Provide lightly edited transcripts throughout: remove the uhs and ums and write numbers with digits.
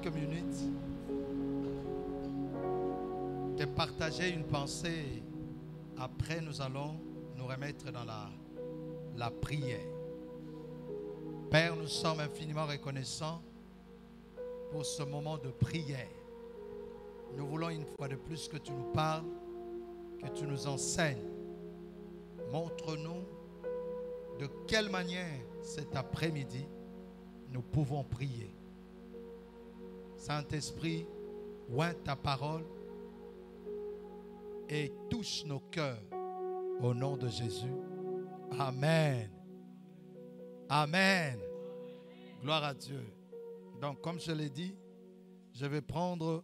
quelques minutes de partager une pensée. Après, nous allons nous remettre dans la prière. Père, nous sommes infiniment reconnaissants pour ce moment de prière. Nous voulons une fois de plus que tu nous parles, que tu nous enseignes. Montre-nous de quelle manière cet après-midi nous pouvons prier. Saint-Esprit, oins ta parole et touche nos cœurs au nom de Jésus. Amen. Amen. Gloire à Dieu. Donc, comme je l'ai dit, je vais prendre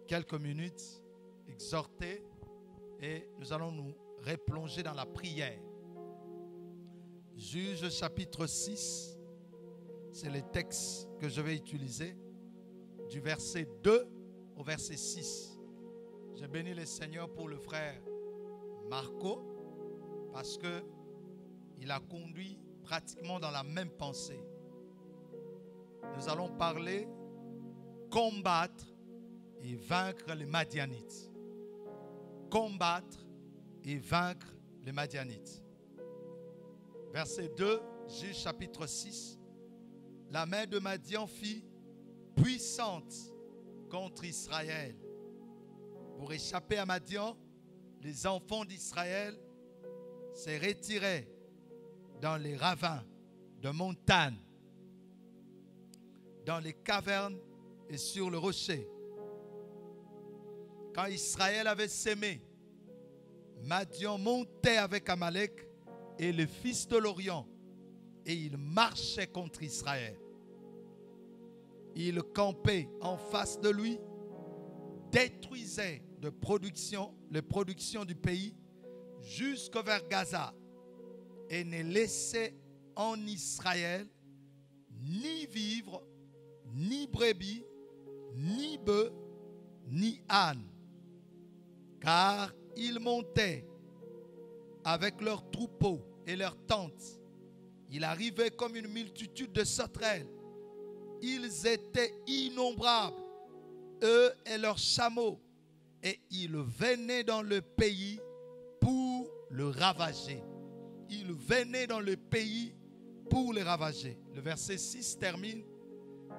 quelques minutes, exhorter, et nous allons nous replonger dans la prière. Juge chapitre 6, c'est le texte que je vais utiliser, du verset 2 au verset 6. Je bénis le Seigneur pour le frère Marco, parce qu'il a conduit pratiquement dans la même pensée. Nous allons parler combattre et vaincre les Madianites. Combattre et vaincre les Madianites. Verset 2, Juge chapitre 6. La main de Madian fit puissante contre Israël. Pour échapper à Madian, les enfants d'Israël se retiraient dans les ravins de montagnes, dans les cavernes et sur le rocher. Quand Israël avait sémé, Madian montait avec Amalek et les fils de l'Orient, et ils marchaient contre Israël. Ils campaient en face de lui, détruisaient les productions du pays jusqu'au vers Gaza, et ne laissaient en Israël ni vivre, ni brebis, ni bœufs, ni ânes, car ils montaient avec leurs troupeaux et leurs tentes. Il arrivait comme une multitude de sauterelles. Ils étaient innombrables, eux et leurs chameaux, et ils venaient dans le pays pour le ravager. Ils venaient dans le pays pour le ravager. Le verset 6 termine.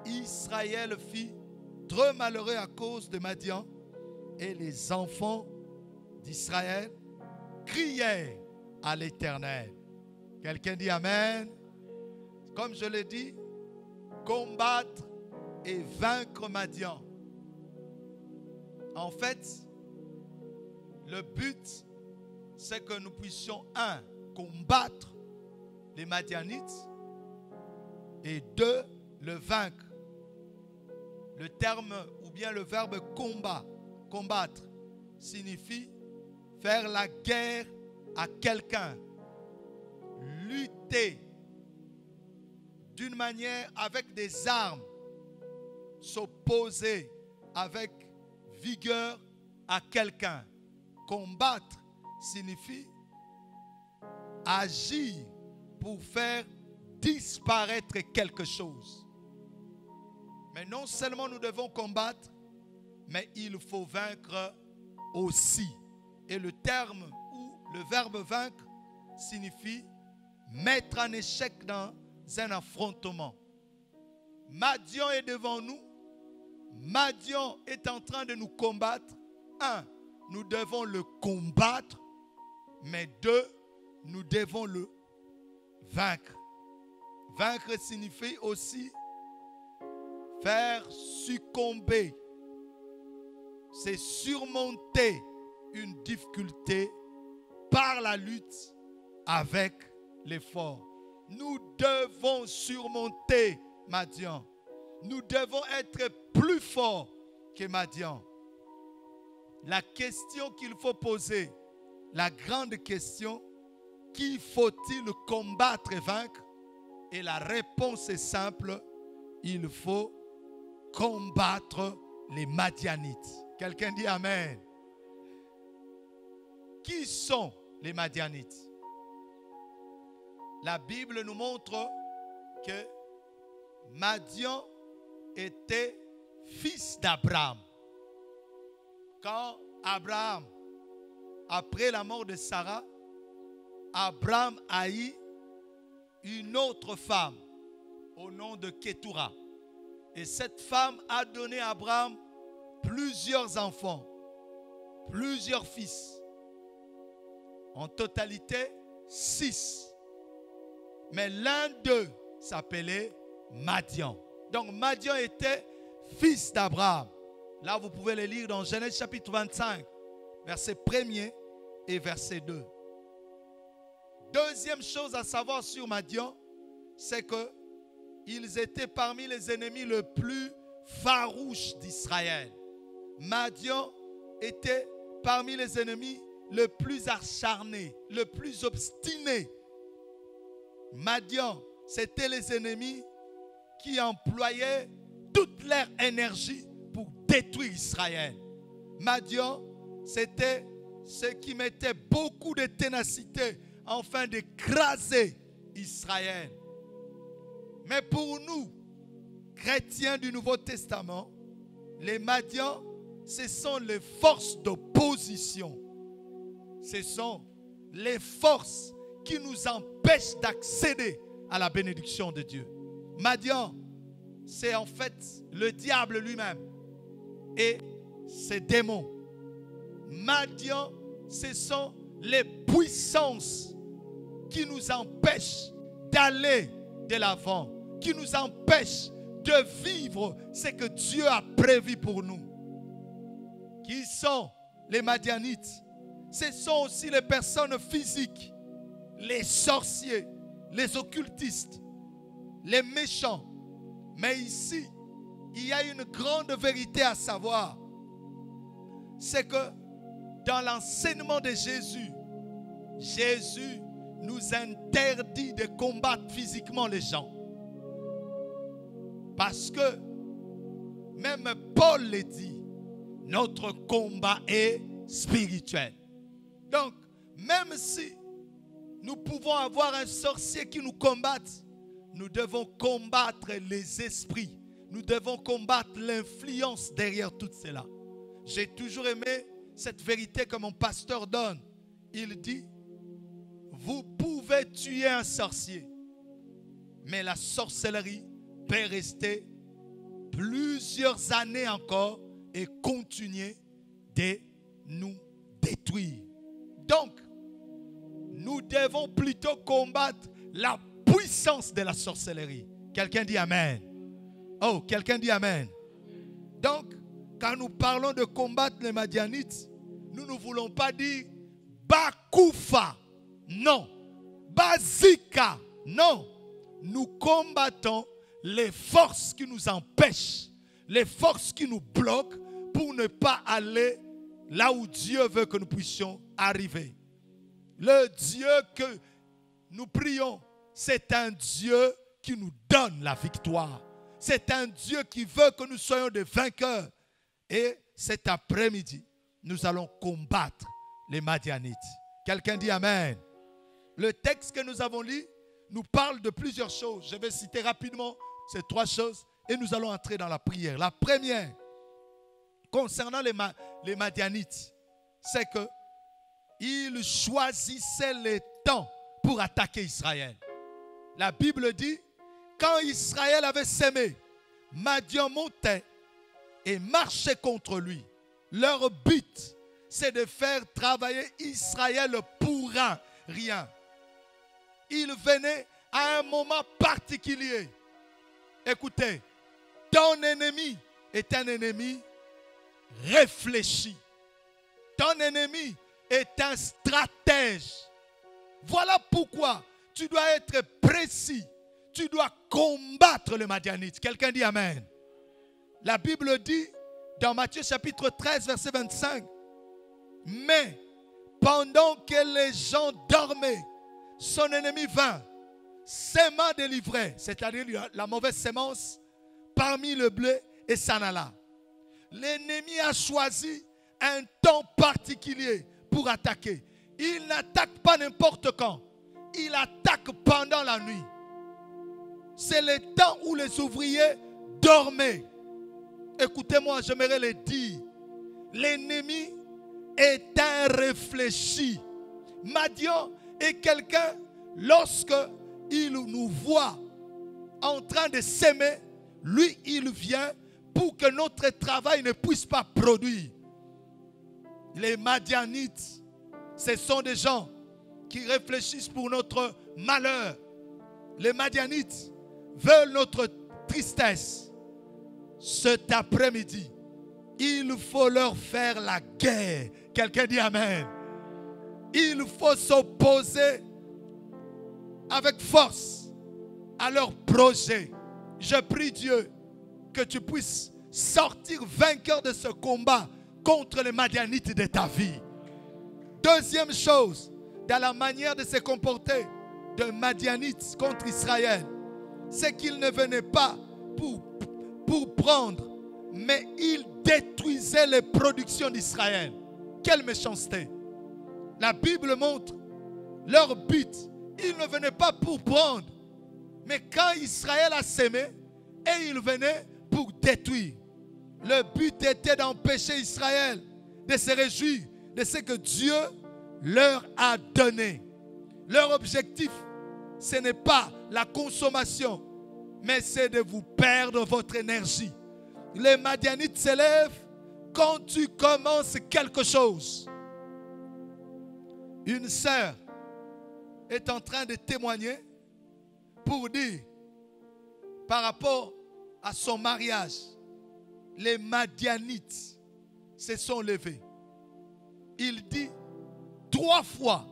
Israël fit trop malheureux à cause de Madian, et les enfants d'Israël crièrent à l'Éternel. Quelqu'un dit Amen. Comme je l'ai dit, combattre et vaincre Madian. En fait, le but, c'est que nous puissions, combattre les Madianites, et 2, le vaincre. Le terme ou bien le verbe combattre, signifie faire la guerre à quelqu'un, lutter d'une manière avec des armes, s'opposer avec vigueur à quelqu'un. Combattre signifie agir pour faire disparaître quelque chose. Mais non seulement nous devons combattre, mais il faut vaincre aussi. Et le terme ou le verbe vaincre signifie mettre en échec dans un affrontement. Madian est devant nous. Madian est en train de nous combattre. 1, nous devons le combattre. Mais 2, nous devons le vaincre. Vaincre signifie aussi faire succomber. C'est surmonter une difficulté par la lutte avec l'effort. Nous devons surmonter Madian. Nous devons être plus forts que Madian. La question qu'il faut poser, la grande question, qui faut-il combattre et vaincre? Et la réponse est simple, il faut combattre les Madianites. Quelqu'un dit Amen. Qui sont les Madianites? La Bible nous montre que Madian était fils d'Abraham. Quand Abraham, après la mort de Sarah, Abraham a eu une autre femme au nom de Ketura. Et cette femme a donné à Abraham plusieurs enfants, plusieurs fils. En totalité, 6. Mais l'un d'eux s'appelait Madian. Donc Madian était fils d'Abraham. Là, vous pouvez le lire dans Genèse chapitre 25, verset 1er et verset 2. Deuxième chose à savoir sur Madian, c'est qu'ils étaient parmi les ennemis les plus farouches d'Israël. Madian était parmi les ennemis le plus acharné, le plus obstiné. Madian, c'était les ennemis qui employaient toute leur énergie pour détruire Israël. Madian, c'était ceux qui mettaient beaucoup de ténacité afin d'écraser Israël. Mais pour nous, chrétiens du Nouveau Testament, les Madians, ce sont les forces d'opposition. Ce sont les forces qui nous empêchent d'accéder à la bénédiction de Dieu. Madian, c'est en fait le diable lui-même et ses démons. Madian, ce sont les puissances qui nous empêchent d'aller de l'avant, qui nous empêchent de vivre ce que Dieu a prévu pour nous. Qui sont les Madianites? Ce sont aussi les personnes physiques, les sorciers, les occultistes, les méchants. Mais ici, il y a une grande vérité à savoir. C'est que dans l'enseignement de Jésus, Jésus nous interdit de combattre physiquement les gens. Parce que même Paul le dit, notre combat est spirituel. Donc, même si nous pouvons avoir un sorcier qui nous combatte, nous devons combattre les esprits. Nous devons combattre l'influence derrière tout cela. J'ai toujours aimé cette vérité que mon pasteur donne. Il dit, vous pouvez tuer un sorcier, mais la sorcellerie peut rester plusieurs années encore et continuer de nous détruire. Donc, nous devons plutôt combattre la puissance de la sorcellerie. Quelqu'un dit Amen. Oh, quelqu'un dit Amen. Donc, quand nous parlons de combattre les Madianites, nous ne voulons pas dire Bakufa. Non. Bazika. Non. Nous combattons les forces qui nous empêchent, les forces qui nous bloquent pour ne pas aller là où Dieu veut que nous puissions arriver. Le Dieu que nous prions, c'est un Dieu qui nous donne la victoire. C'est un Dieu qui veut que nous soyons des vainqueurs. Et cet après-midi, nous allons combattre les Madianites. Quelqu'un dit Amen. Le texte que nous avons lu nous parle de plusieurs choses. Je vais citer rapidement ces 3 choses et nous allons entrer dans la prière. La première, concernant les Madianites, c'est que ils choisissaient les temps pour attaquer Israël. La Bible dit, quand Israël avait sémé, Madian montait et marchait contre lui. Leur but, c'est de faire travailler Israël pour rien. Ils venaient à un moment particulier. Écoutez, ton ennemi est un ennemi réfléchi. Ton ennemi est un stratège. Voilà pourquoi tu dois être précis. Tu dois combattre le Madianite. Quelqu'un dit Amen. La Bible dit dans Matthieu chapitre 13 verset 25, mais pendant que les gens dormaient, son ennemi vint, sema des livrets, c'est-à-dire la mauvaise sémence, parmi le blé et s'en alla. L'ennemi a choisi un temps particulier pour attaquer. Il n'attaque pas n'importe quand. Il attaque pendant la nuit. C'est le temps où les ouvriers dormez. Écoutez-moi, j'aimerais le dire. L'ennemi est irréfléchi. Madian est quelqu'un, lorsque il nous voit en train de s'aimer, lui, il vient pour que notre travail ne puisse pas produire. Les Madianites, ce sont des gens qui réfléchissent pour notre malheur. Les Madianites veulent notre tristesse. Cet après-midi, il faut leur faire la guerre. Quelqu'un dit Amen. Il faut s'opposer avec force à leur projet. Je prie Dieu que tu puisses sortir vainqueur de ce combat contre les Madianites de ta vie. Deuxième chose, dans la manière de se comporter de Madianites contre Israël, c'est qu'ils ne venaient pas pour prendre, mais ils détruisaient les productions d'Israël. Quelle méchanceté! La Bible montre leur but. Ils ne venaient pas pour prendre, mais quand Israël a sémé, et ils venaient pour détruire. Le but était d'empêcher Israël de se réjouir de ce que Dieu leur a donné. Leur objectif, ce n'est pas la consommation, mais c'est de vous perdre votre énergie. Les Madianites s'élèvent quand tu commences quelque chose. Une sœur est en train de témoigner pour dire, par rapport à son mariage, les Madianites se sont levés. Il dit 3 fois,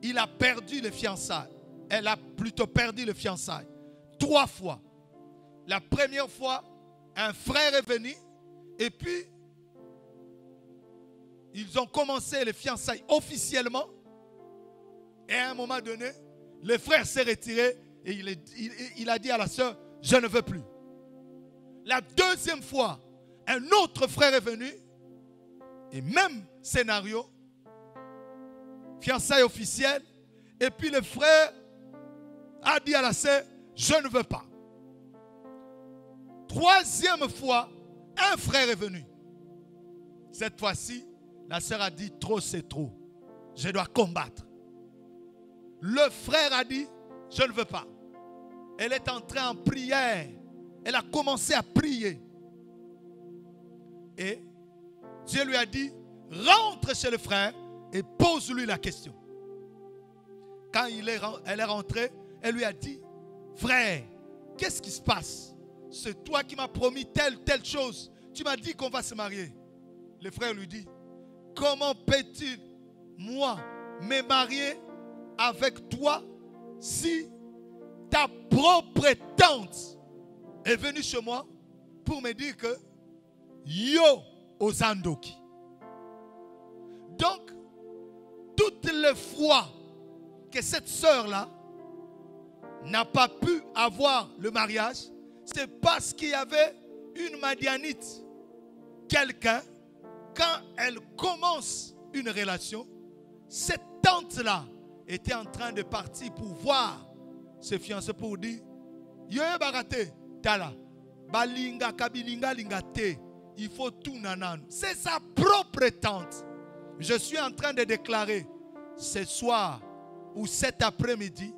il a perdu le fiançailles. Elle a plutôt perdu le fiançailles. 3 fois. La première fois, un frère est venu et puis ils ont commencé les fiançailles officiellement. Et à un moment donné, le frère s'est retiré et il a dit à la sœur, je ne veux plus. La deuxième fois, un autre frère est venu et même scénario, fiançailles officielles, et puis le frère a dit à la sœur, je ne veux pas. Troisième fois, un frère est venu. Cette fois-ci, la sœur a dit, trop c'est trop. Je dois combattre. Le frère a dit, je ne veux pas. Elle est entrée en prière. Elle a commencé à prier. Et Dieu lui a dit, rentre chez le frère et pose-lui la question. Quand elle est rentrée, elle lui a dit, frère, qu'est-ce qui se passe? C'est toi qui m'as promis telle chose. Tu m'as dit qu'on va se marier. Le frère lui dit, comment peux-tu, moi, me marier avec toi si ta propre tante est venue chez moi pour me dire que yo ozandoki. Donc, toutes les fois que cette sœur-là n'a pas pu avoir le mariage, c'est parce qu'il y avait une Madianite. Quelqu'un, quand elle commence une relation, cette tante-là était en train de partir pour voir ses fiancés pour dire, yo barate tala balinga kabilinga lingate, il faut tout nanan. C'est sa propre tante. Je suis en train de déclarer ce soir ou cet après-midi,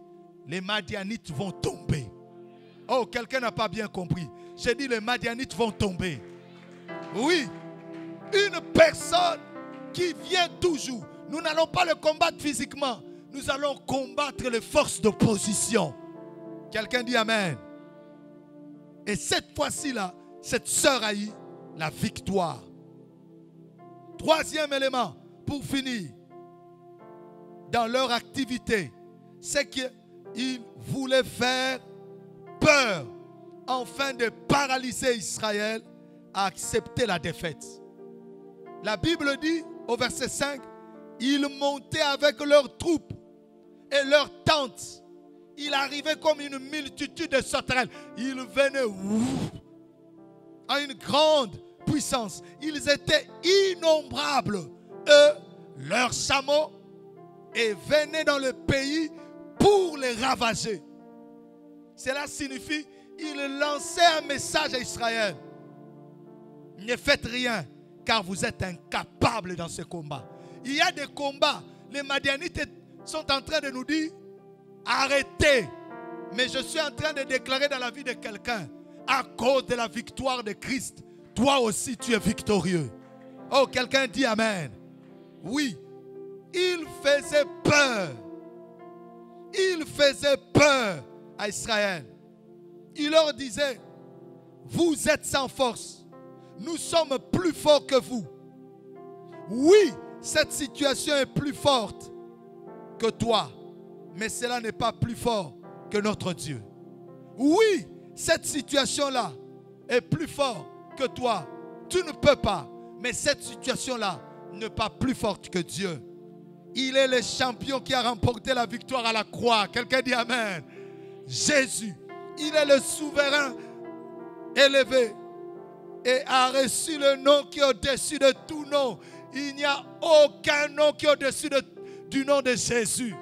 les Madianites vont tomber. Oh, quelqu'un n'a pas bien compris. J'ai dit les Madianites vont tomber. Oui, une personne qui vient toujours. Nous n'allons pas le combattre physiquement. Nous allons combattre les forces d'opposition. Quelqu'un dit Amen. Et cette fois-ci-là, cette sœur a eu la victoire. Troisième élément, pour finir, dans leur activité, c'est qu'ils voulaient faire peur afin de paralyser Israël à accepter la défaite. La Bible dit au verset 5, ils montaient avec leurs troupes et leurs tentes. Il arrivait comme une multitude de sauterelles. Ils venaient à une grande puissance. Ils étaient innombrables, eux, leurs chameaux, et venaient dans le pays pour les ravager. Cela signifie il lançait un message à Israël. Ne faites rien, car vous êtes incapables dans ce combat. Il y a des combats. Les Madianites sont en train de nous dire, arrêtez. Mais je suis en train de déclarer dans la vie de quelqu'un, à cause de la victoire de Christ, toi aussi tu es victorieux. Oh, quelqu'un dit Amen. Oui, il faisait peur. Il faisait peur à Israël. Il leur disait, vous êtes sans force. Nous sommes plus forts que vous. Oui, cette situation est plus forte que toi. Mais cela n'est pas plus fort que notre Dieu. Oui, cette situation-là est plus forte que toi. Tu ne peux pas. Mais cette situation-là n'est pas plus forte que Dieu. Il est le champion qui a remporté la victoire à la croix. Quelqu'un dit Amen. Jésus, il est le souverain élevé et a reçu le nom qui est au-dessus de tout nom. Il n'y a aucun nom qui est au-dessus du nom de Jésus.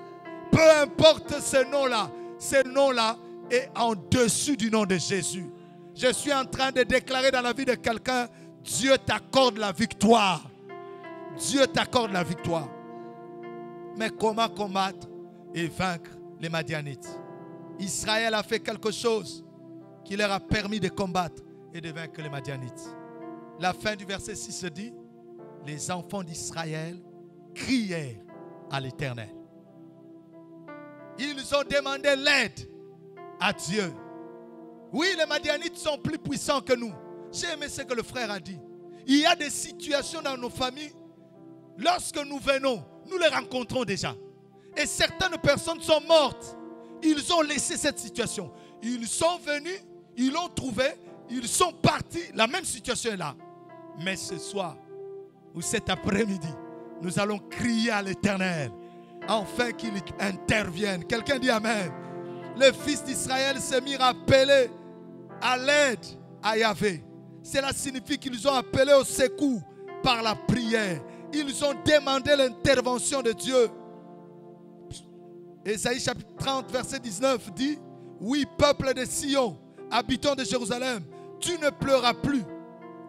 Peu importe ce nom-là est en dessus du nom de Jésus. Je suis en train de déclarer dans la vie de quelqu'un, Dieu t'accorde la victoire. Dieu t'accorde la victoire. Mais comment combattre et vaincre les Madianites? Israël a fait quelque chose qui leur a permis de combattre et de vaincre les Madianites. La fin du verset 6 dit, les enfants d'Israël crièrent à l'Éternel. Ils ont demandé l'aide à Dieu. Oui, les Madianites sont plus puissants que nous. J'ai aimé ce que le frère a dit. Il y a des situations dans nos familles, lorsque nous venons, nous les rencontrons déjà. Et certaines personnes sont mortes. Ils ont laissé cette situation. Ils sont venus, ils l'ont trouvé, ils sont partis. La même situation est là. Mais ce soir, ou cet après-midi, nous allons crier à l'Éternel, afin qu'il intervienne. Quelqu'un dit Amen. Les fils d'Israël se mirent à appeler à l'aide à Yahvé. Cela signifie qu'ils ont appelé au secours par la prière. Ils ont demandé l'intervention de Dieu. Ésaïe chapitre 30 verset 19 dit, oui, peuple de Sion, habitants de Jérusalem, tu ne pleuras plus.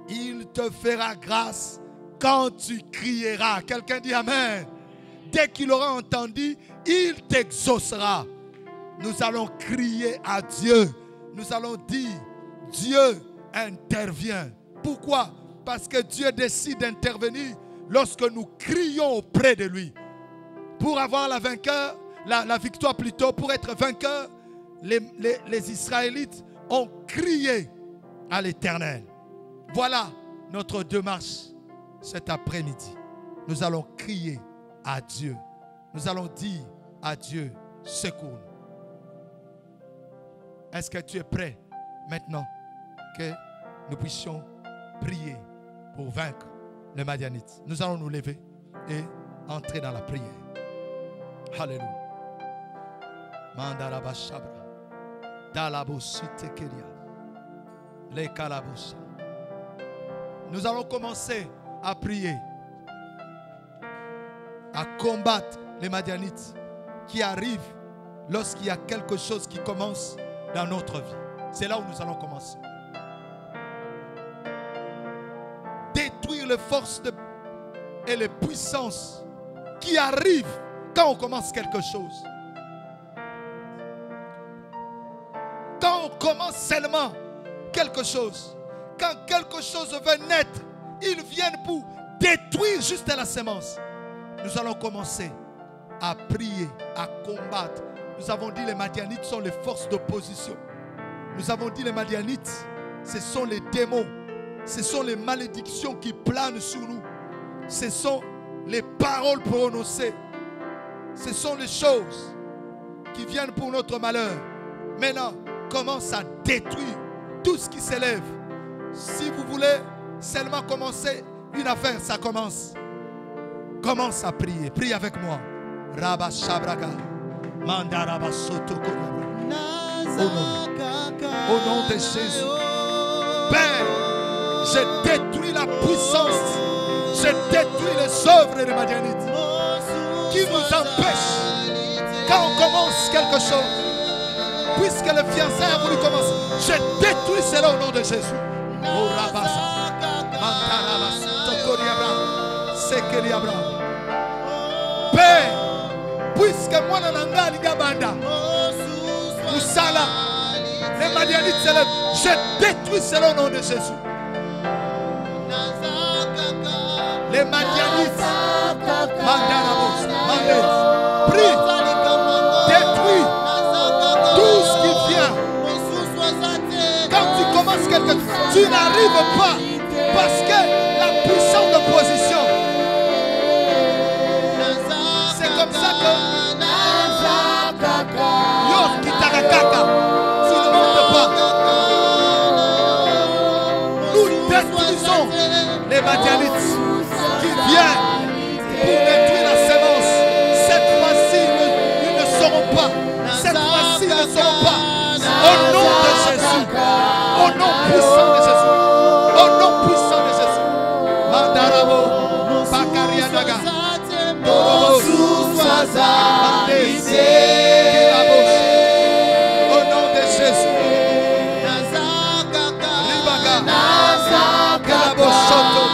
Il te fera grâce quand tu crieras. Quelqu'un dit Amen. Dès qu'il aura entendu, il t'exaucera. Nous allons crier à Dieu. Nous allons dire, Dieu intervient. Pourquoi? Parce que Dieu décide d'intervenir lorsque nous crions auprès de lui. Pour avoir la victoire plutôt, pour être vainqueur, les Israélites ont crié à l'Éternel. Voilà notre démarche cet après-midi. Nous allons crier à Dieu. Nous allons dire à Dieu, secours-nous. Est-ce que tu es prêt maintenant que nous puissions prier pour vaincre les Madianites? Nous allons nous lever et entrer dans la prière. Alléluia. Mandaraba Shabra. Dalabosite Kelia. Les Kalabosa. Nous allons commencer à prier, à combattre les Madianites qui arrivent lorsqu'il y a quelque chose qui commence dans notre vie. C'est là où nous allons commencer. Détruire les forces et les puissances qui arrivent quand on commence quelque chose. Quand on commence seulement quelque chose. Quand quelque chose veut naître, ils viennent pour détruire juste la semence. Nous allons commencer à prier, à combattre. Nous avons dit les Madianites sont les forces d'opposition. Nous avons dit les Madianites, ce sont les démons. Ce sont les malédictions qui planent sur nous. Ce sont les paroles prononcées. Ce sont les choses qui viennent pour notre malheur. Maintenant, commence à détruire tout ce qui s'élève. Si vous voulez seulement commencer une affaire, ça commence. Commence à prier. Prie avec moi. Rabba Shabraga. Mandaraba Soto au nom de Jésus. Père, je détruis la puissance. Je détruis les œuvres des Madianites qui nous empêchent, quand on commence quelque chose, puisque le fiançailles a voulu commencer, je détruis cela au nom de Jésus. Oh Rabasa, Mantarabas, Tokoriabra, Sekeriabra. Père, puisque moi n'anga ligabanda, Moussala, les Madianites s'élèvent, je détruis cela au nom de Jésus. Les Madianites, Mandarabos, Mandez, prie, détruis tout ce qui vient. Quand tu commences quelque chose, tu n'arrives pas parce que la puissance d'opposition, c'est comme ça que Yo Kitarakaka, tu ne montes pas. Nous détruisons les Madianites qui viennent pour détruire la sémence. Cette fois-ci, ils ne seront pas. Cette fois-ci, ils ne seront pas. Au nom de Jésus. Au nom puissant de Jésus. Au nom puissant de Jésus. Mandarabo, Bakariadaga, Dorobos, Kirabos. Au nom de Jésus. Ribaga, Kirabos Soto,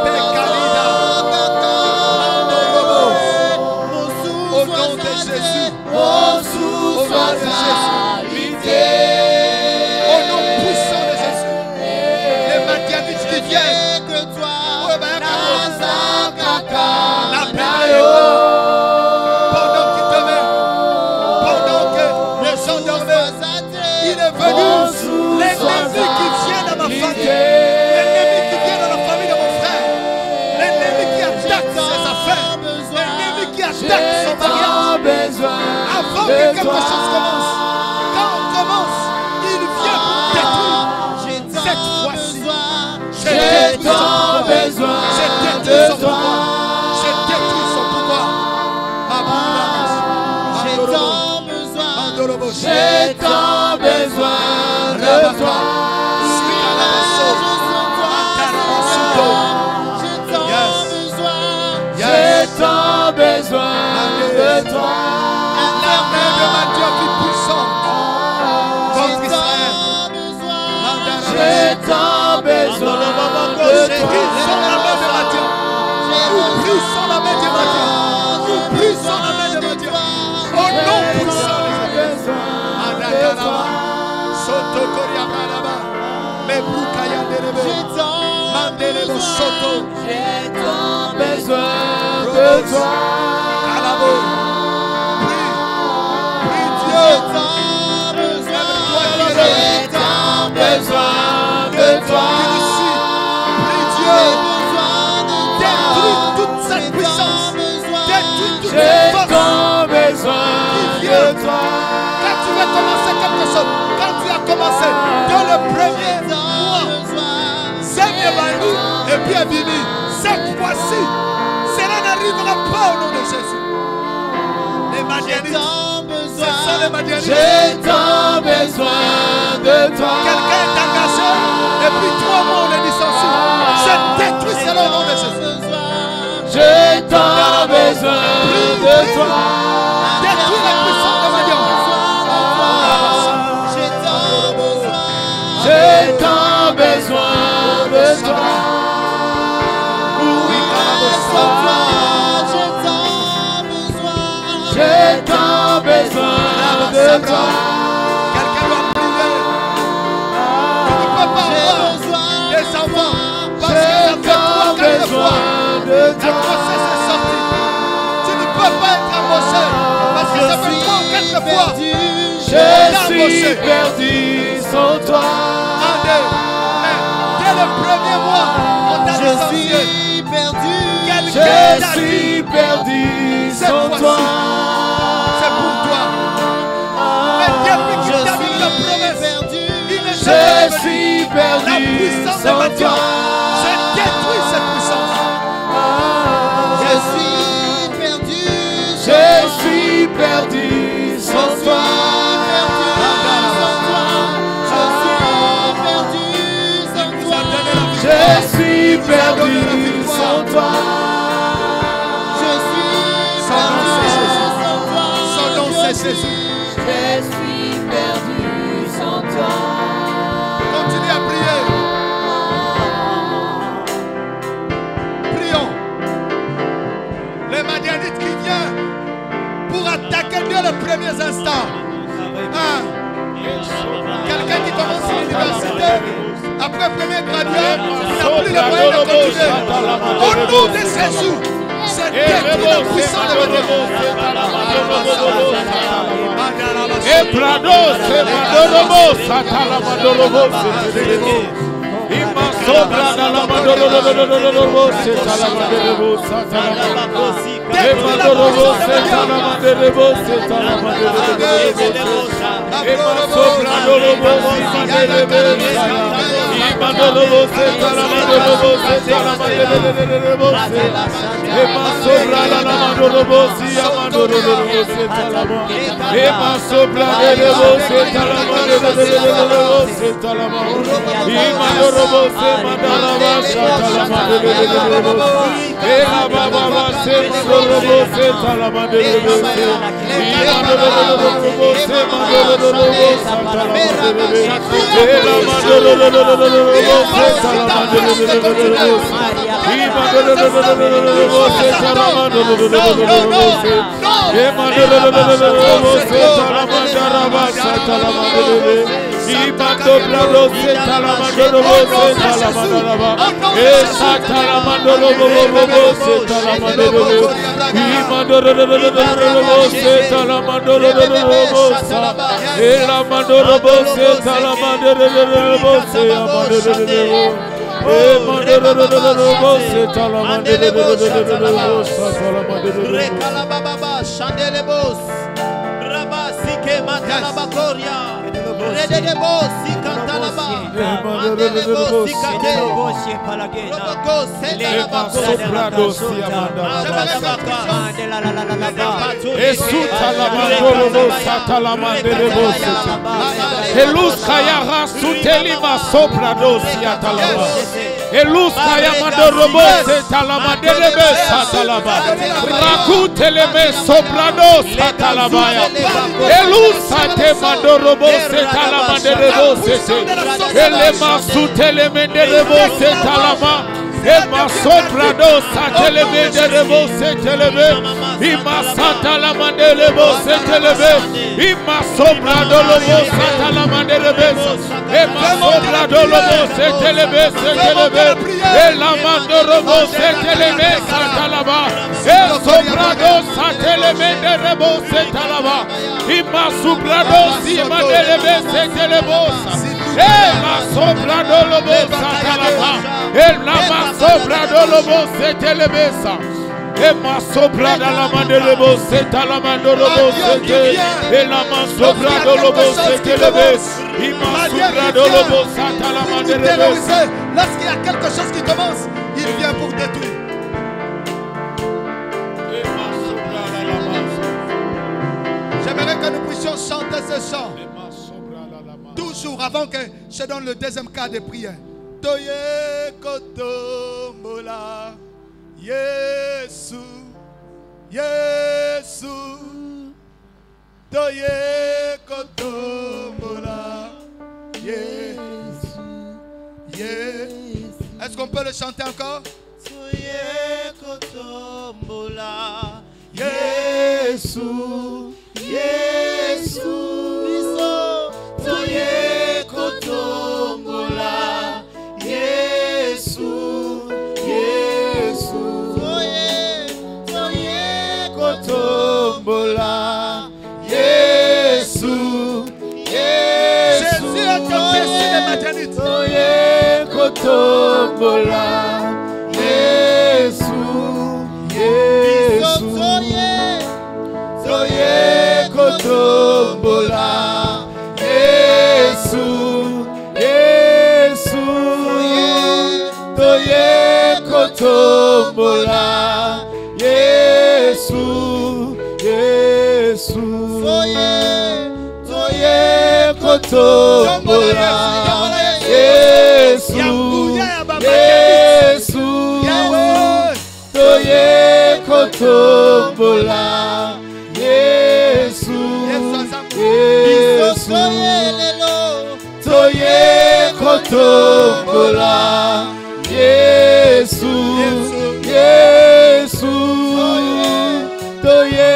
Bekarida, Dorobos. Au nom de Jésus. Au nom de Jésus. Au nom puissant de Jésus. Les Madianites qui viennent. La paix pendant qu'ils dormaient, pendant que les gens dormaient, il est venu l'ennemi qui vient dans ma famille, l'ennemi qui vient dans la famille de mon frère, l'ennemi qui attaque ses affaires, l'ennemi qui attaque son mariage. Avant que quelque chose commence, quand on commence, il vient pour détruire. Cette fois-ci, j'ai tant besoin de toi. J'ai détruit son pouvoir. J'ai tant besoin de toi. J'ai tant besoin de toi. La main de ma Dieu qui est puissante contre Israël. J'ai tant besoin de toi. Brisons la main de ma Dieu. Nous brisons la main de ma Dieu. Nous brisons la main de ma Dieu. Au nom puissant de Jésus. Adakaraba. Soto Koriabaraba. Mebrukaya Derebe. Mandelebo Soto. J'ai tant besoin de toi. Alabo. Prie Dieu. J'ai tant besoin de toi. Prie Dieu. Détruis toute cette puissance. Détruis toute cette force. Qui vient. Quand tu veux commencer quelque chose, quand tu as commencé dans le premier mois, c'est Evanu et puis Avini. Cette fois-ci, cela n'arrivera pas au nom de Jésus. Les Madianites, ce sont les Madianites. J'ai tant besoin de toi. Quelqu'un est engagé et puis 3 mois on les licencie. Je détruis cela au nom de Jésus. J'ai tant besoin de toi. Détruis la puissance de Madian. J'ai tant besoin de toi. Oui, j'ai tant besoin de toi. Quelqu'un doit prier. Tu ne peux pas avoir des enfants parce que ça fait 3-4 fois. La grossesse est sortie. Tu ne peux pas être embauché parce que ça fait 3-4 fois. Je suis perdu sans toi. Mais dès le premier mois, on t'a licencié. Je suis perdu sans toi. C'est pour toi. Mais depuis que tu as mis la promesse, il n'est Je jamais venu. suis La perdu puissance de sans ma Dieu, toi. je détruis cette puissance. Je suis perdu sans toi. Je suis perdu sans toi. Son nom c'est Jésus. Je suis le moyen de continuer. Au nom de Jésus, c'est détruit le puissant de Dieu. Lorsqu'il y a quelque chose qui commence, il vient pour détruire. J'aimerais que nous puissions chanter ce chant. Toujours avant que je donne le deuxième cas de prière. Toye kotombola, Yesu, Yesu. Toye kotombola, Yesu, Yesu. Est-ce qu'on peut le chanter encore? Toye kotombola, Yesu, Yesu. Toye kotombola, Yesu, Yesu. Toye kotombola, Yesu, Yesu. Jésus est au-dessus de ma janite. Toye kotombola, Yesu, Yesu. Toye kotombola, Yesu, Yesu. Toye kotombola, Yesu, Yesu. Toye kotombola, Yesu, Yesu. Toye kotombola, Yesu, Yesu. Toye kotombola, Yesu, Yesu. Toye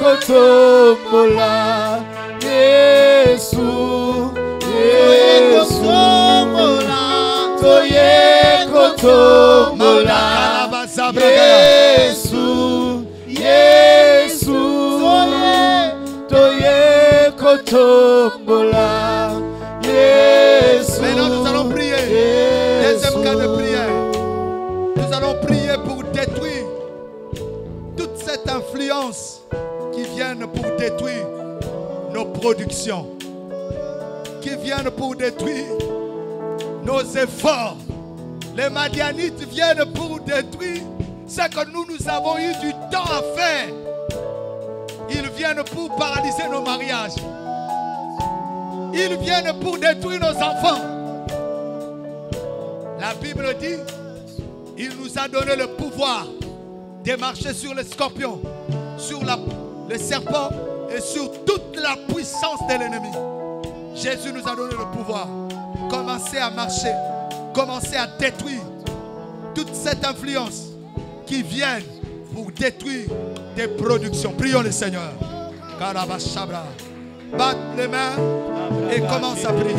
kotombola, Yesu, Yesu. Toye kotombola, kotombola. Yesu, Yesu, toye kotombola. Yesu. Maintenant nous allons prier. Deuxième cas de prière. Nous allons prier pour détruire toute cette influence qui viennent pour détruire nos productions, qui viennent pour détruire nos efforts. Les Madianites viennent pour détruire ce que nous avons eu du temps à faire. Ils viennent pour paralyser nos mariages. Ils viennent pour détruire nos enfants. La Bible dit, il nous a donné le pouvoir de marcher sur les scorpions, sur les serpents et sur toute la puissance de l'ennemi. Jésus nous a donné le pouvoir. Commencez à marcher, commencez à détruire toute cette influence qui vient pour détruire tes productions. Prions le Seigneur. Karabashabra. Batte les mains et commence à prier.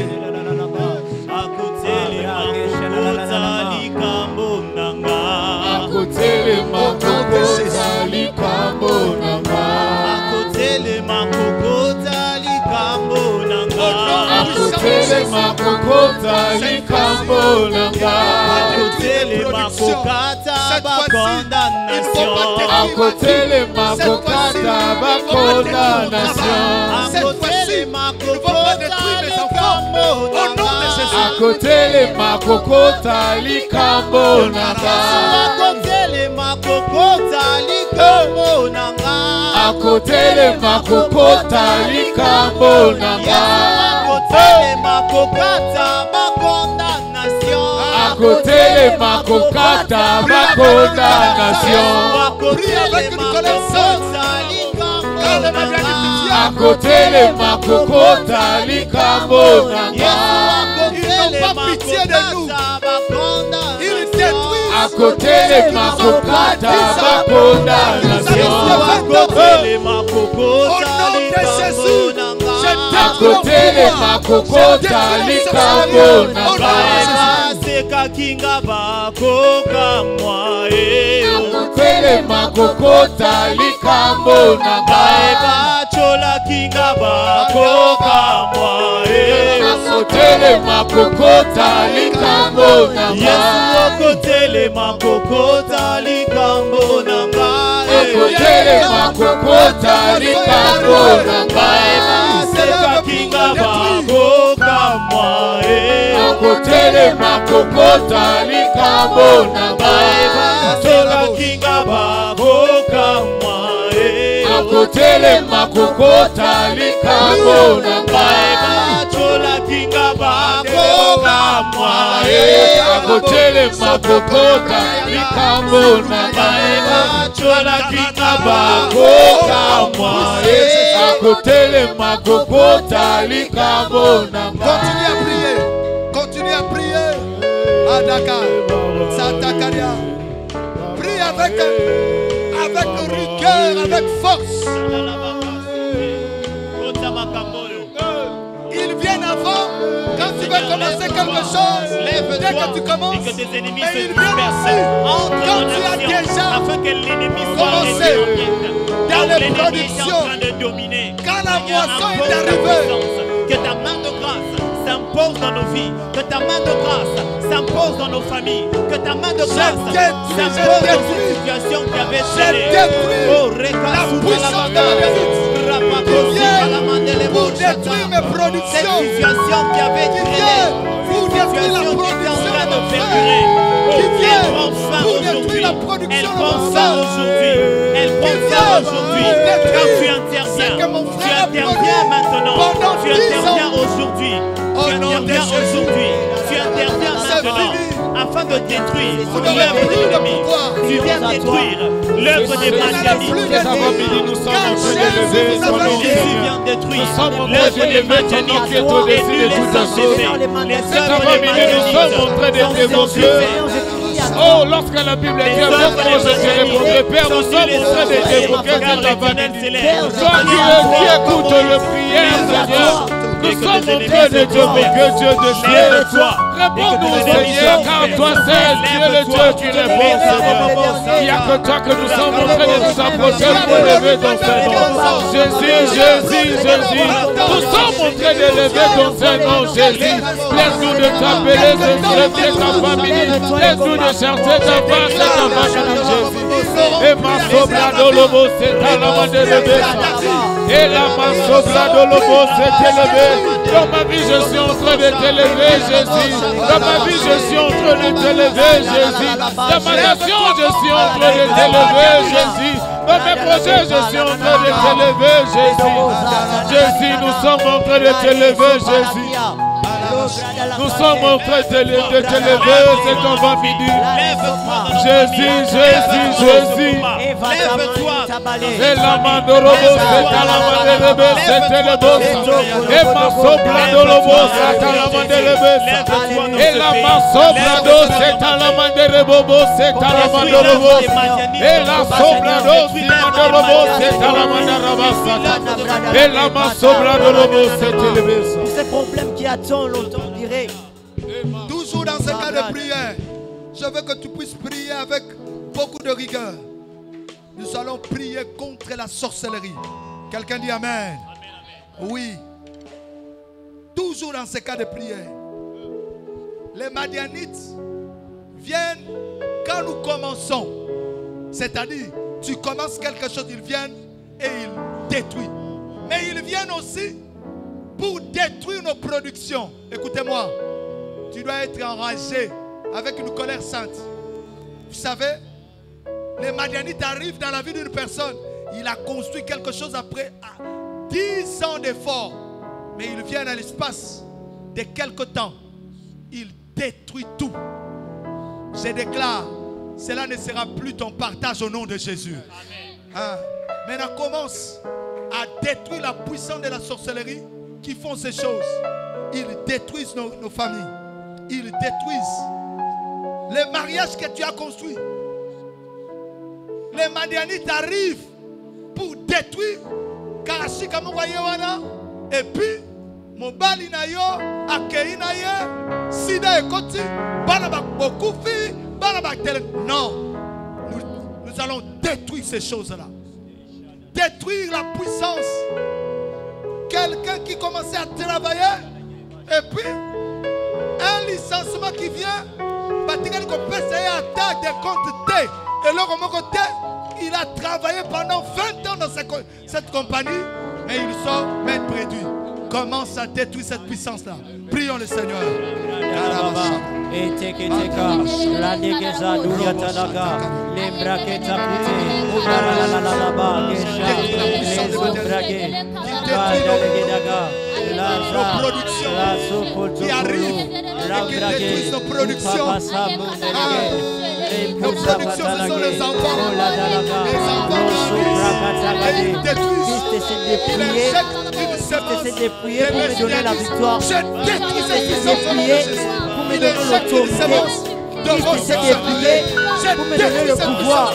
Continuez à prier. Adaka, Satakaria. Prie avec rigueur, avec force. Ils viennent avant. Quand tu veux commencer quelque chose, dès que tu commences, et ils viennent ici. Quand tu as déjà commencé dans les productions, quand la moisson est arrivée, que ta main de grâce s'impose dans nos vies, que ta main de grâce s'impose dans nos familles, que ta main de grâce s'impose dans cette situation qui avait scellé. Oh, la puissance de la pour détruire mes productions, cette situation qui avait traîné, pour détruire la production de perdurer. qui vient prend fin pour détruire aujourd'hui. la production Elle de prend mon fin frère. aujourd'hui. Elle prend fin aujourd'hui. Quand tu interviens, tu interviens maintenant. Tu interviens aujourd'hui. Tu interviens aujourd'hui. Tu interviens maintenant afin de détruire l'œuvre de l'ennemi. Tu viens détruire l'œuvre des Madianites. Jésus vient détruire l'œuvre des Madianites et nous les enlever. Les œuvres des Madianites sont oh, lorsque la Bible dit à mon frère, je te répondrai, Père, nous sommes en train de d'évoquer cette vanité. Toi qui écoutes le prière, Seigneur, Nous sommes auprès de Dieu, mon Dieu de ciel. Réponds-nous, Seigneur, car toi seul, tu es le Dieu qui répond, Seigneur. Il n'y a que toi que nous sommes en train de nous approcher pour lever ton Seigneur. Jésus, Jésus, Jésus. Nous sommes en train de lever ton Seigneur, Jésus. Laisse-nous de t'appeler, de chercher ta famille. Laisse-nous de chercher ta face et ta famille, Jésus. Et ma sobra de l'homo, c'est à la main de lever. Et la ma sobra de l'homo, c'est élevé. Dans ma vie, je suis en train de t'élever, Jésus. Dans ma vie, je suis en train de t'élever, Jésus. Dans ma nation, je suis en train de t'élever, Jésus. Dans mes projets, je suis en train de t'élever, Jésus. Jésus, nous sommes en train de t'élever, Jésus. Nous sommes en train de t'élever, c'est ton vent midi. Jésus, Jésus, Jésus. Et la main de robot, c'est à la main de rebelle, c'était le boss. Et ma sobra de robot, c'est à la main de rebelle. Et la main sobra d'eau, c'est à la main de rebelle, c'est à la main de robot. Et la sobra d'eau, c'est à la robot, c'est à la main de rabassa. Et la main sobra de robot, c'est élevé. Ces problèmes qui attendent longtemps, on dirait. Toujours dans ce cas de prière, je veux que tu puisses prier avec beaucoup de rigueur. Nous allons prier contre la sorcellerie. Quelqu'un dit Amen. Oui. Toujours dans ce cas de prière. Les Madianites viennent quand nous commençons. C'est-à-dire, tu commences quelque chose, ils viennent et ils détruisent. Mais ils viennent aussi pour détruire nos productions. Écoutez-moi, tu dois être enragé avec une colère sainte. Vous savez, les Madianites arrivent dans la vie d'une personne. Il a construit quelque chose après 10 ans d'efforts. Mais il vient à l'espace de quelque temps. Il détruit tout. Je déclare, cela ne sera plus ton partage au nom de Jésus. Hein? Maintenant, commence à détruire la puissance de la sorcellerie qui font ces choses. Ils détruisent nos familles. Ils détruisent les mariages que tu as construits. Les Madianites arrivent pour détruire Karashi Kamouwayewana. Et puis, Mobali Nayo, Akei Naye, Sida Ekoti, Banabak Bokufi, Banabak Tele. Non, nous allons détruire ces choses-là. Détruire la puissance. Quelqu'un qui commençait à travailler, et puis, un licenciement qui vient, et là, il a travaillé pendant 20 ans dans cette compagnie, et il sort mettre préduit. Commence à détruire cette puissance-là. Prions le Seigneur. Nos productions qui arrivent et qui détruisent nos productions. Nos productions, ce sont les enfants. Les enfants grandissent et ils détruisent. Ils injectent une semence de donner la victoire. Je détruis cette puissance au nom de Jésus. Il injecte une semence de prier pour me donner le pouvoir.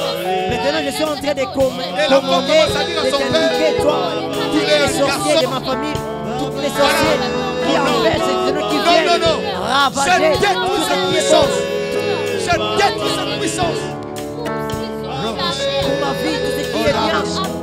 Maintenant, je suis en train de commander, de t'indiquer, toi, tous les sorciers de ma famille, tous les sorciers qui empêchent, qui viennent ravager je détruis cette puissance. Je détruis cette puissance. Pour ma vie, tout ce qui est bien,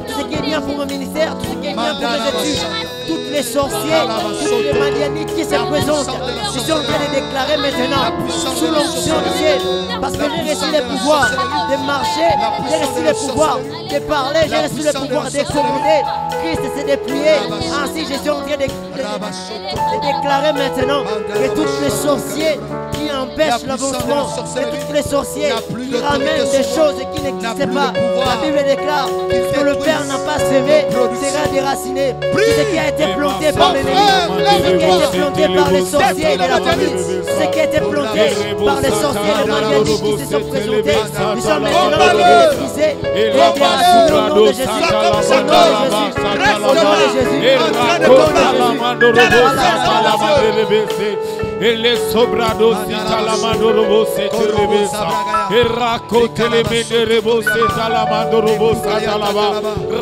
tout ce qui est bien pour mon ministère, tout ce qui est bien pour mes études, toutes les sorciers, toutes les Madianites qui se présentent, je suis en train de déclarer maintenant, sous l'onction du ciel, parce que j'ai reçu le pouvoir de marcher, j'ai reçu le pouvoir de parler, j'ai reçu le pouvoir de commander. Christ s'est dépouillé, ainsi je suis en train de déclarer maintenant que tous les sorciers qui empêchent l'avancement, que tous les sorciers qui ramènent des choses qui n'existent pas, la Bible déclare que le Père n'a pas semé sera déraciné. Tout ce qui a été planté par les ennemis, tout ce qui a été planté par les sorciers de la famille, tout ce qui a été planté par les sorciers de Madianites qui se sont présentés, nous sommes maintenant maîtrisés et déracinés au nom de Jésus. Au nom de Jésus. Et les sobrados, c'est à la main de robot, c'est élevé ça. Et racote les mains de robot, c'est à la main de robot, c'est à la main.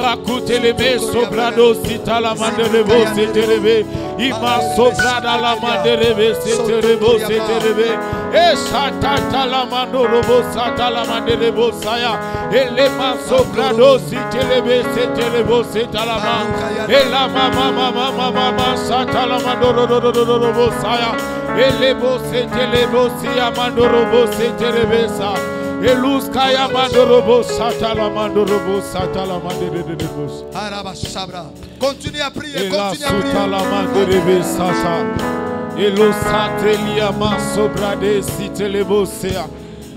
Racote les mains sobrados, c'est à la main de robot, c'est élevé. Ima sobrada la manderebe seterebo seterebe. E satata la mandorobo sata la manderebo saya. Ele ma sobrado seterebe seterebo setalama. E la mama mama mama sata la mandorobo saya. Ele bo setelebo sia mandorobo seterebe sa. Elus kaya mandorobo sata la mandorobo sata la manderebo. Continue à prier, continue à prier. La manderebe sata. Elo satelia masobrade sitelebo sea.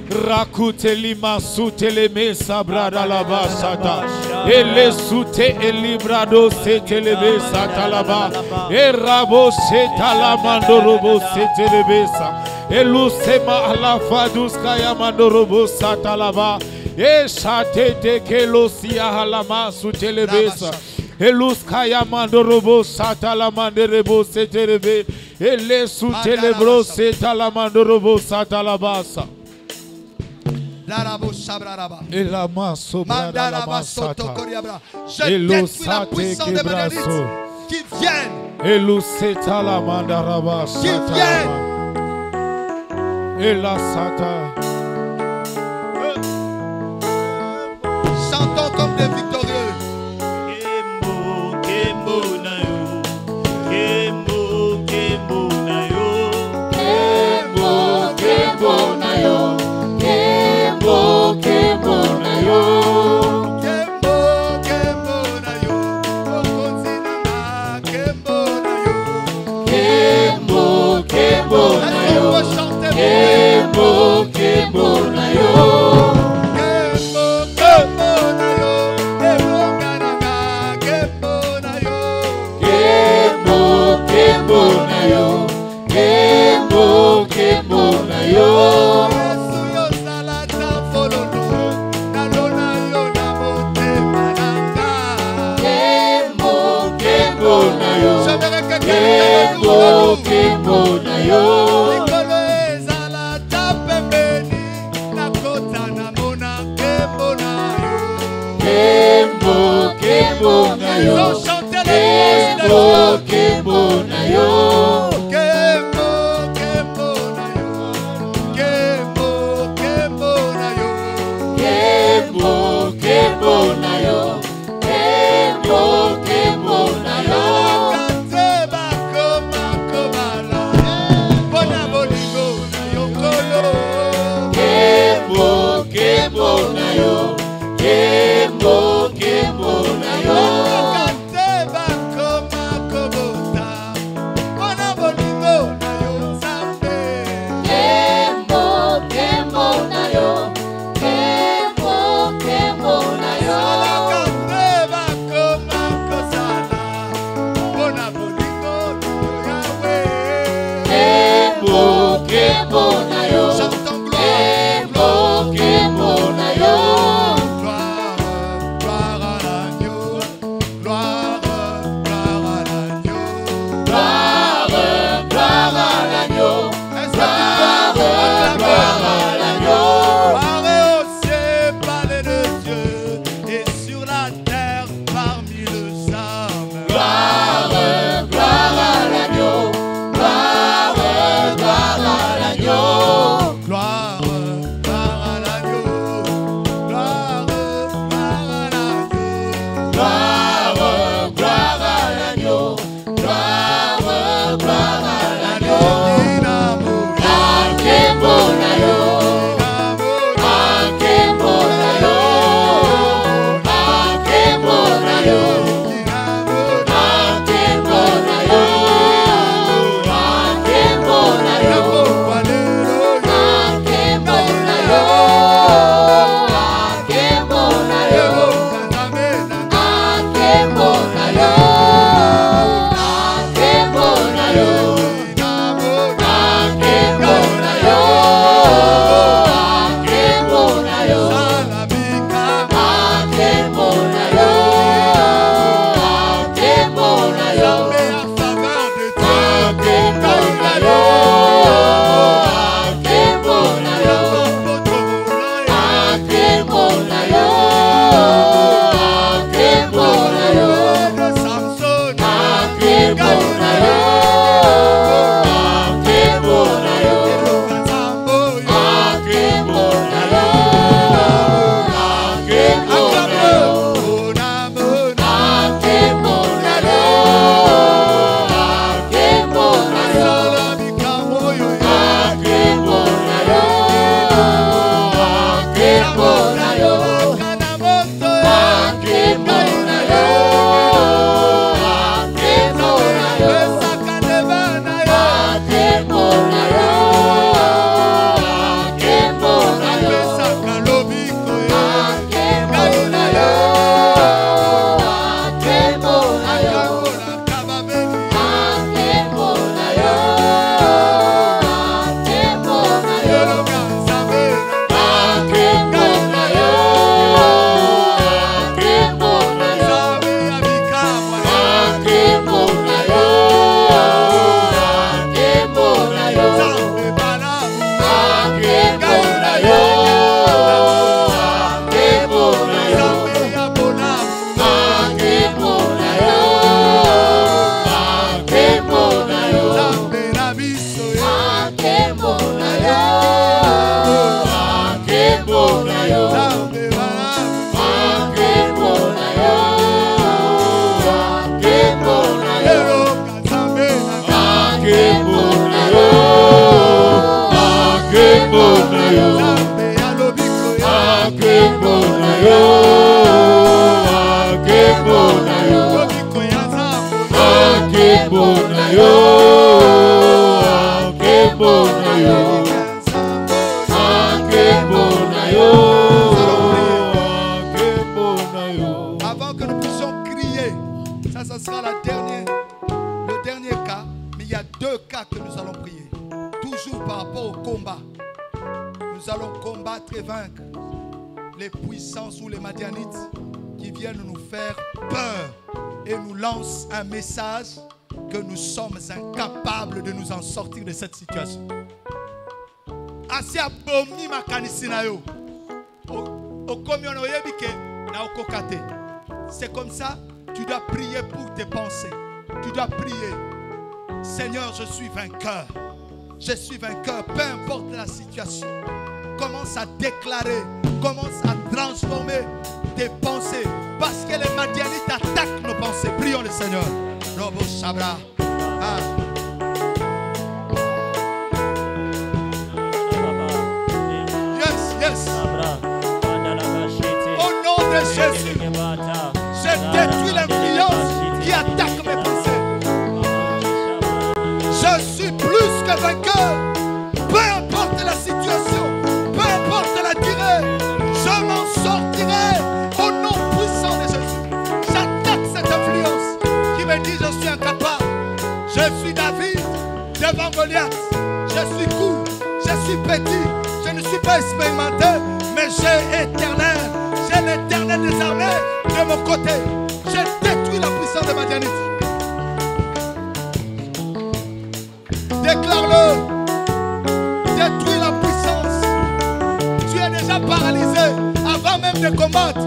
Rakuteli masutele mesa brada la basata. Ele sute elibrado setelebe sata la ba. E rabo seta la mandorobo setelebe sa. Elu sema ala fadus kaya mandorobo sata la ba. E shate de kelo sia halama sutelebe sa. Elus kaya mandorobo sata la manderebo setelebe. Ele sutelebro seta la mandorobo sata la basa. Et la masse je détruis la puissance des Bénédictes qui viennent. Et viennent. Et la sata. Chantons comme des victorieux. Avant que nous puissions crier, ça sera le dernier cas, mais il y a deux cas que nous allons prier. Toujours par rapport au combat. Nous allons combattre et vaincre les puissances ou les Madianites qui viennent nous faire peur et nous lancent un message que nous sommes incapables de nous en sortir de cette situation. C'est comme ça, tu dois prier pour tes pensées. Tu dois prier. Seigneur, je suis vainqueur. Je suis vainqueur, peu importe la situation. Commence à déclarer, commence à transformer tes pensées. Parce que les Madianites attaquent nos pensées. Prions le Seigneur. Robo Shabra. Yes. Au nom de Jésus, je détruis l'influence qui attaque mes pensées. Je suis plus que vainqueur. Peu importe la situation, peu importe la durée, je m'en sortirai au nom puissant de Jésus. J'attaque cette influence qui me dit je suis incapable. Je suis David devant Goliath. Je suis court, je suis petit, je ne suis pas expérimenté, mais j'ai éternel. J'ai l'éternel des armées de mon côté. J'ai détruit la puissance de Madianite. Déclare-le. Détruis la puissance. Tu es déjà paralysé avant même de combattre.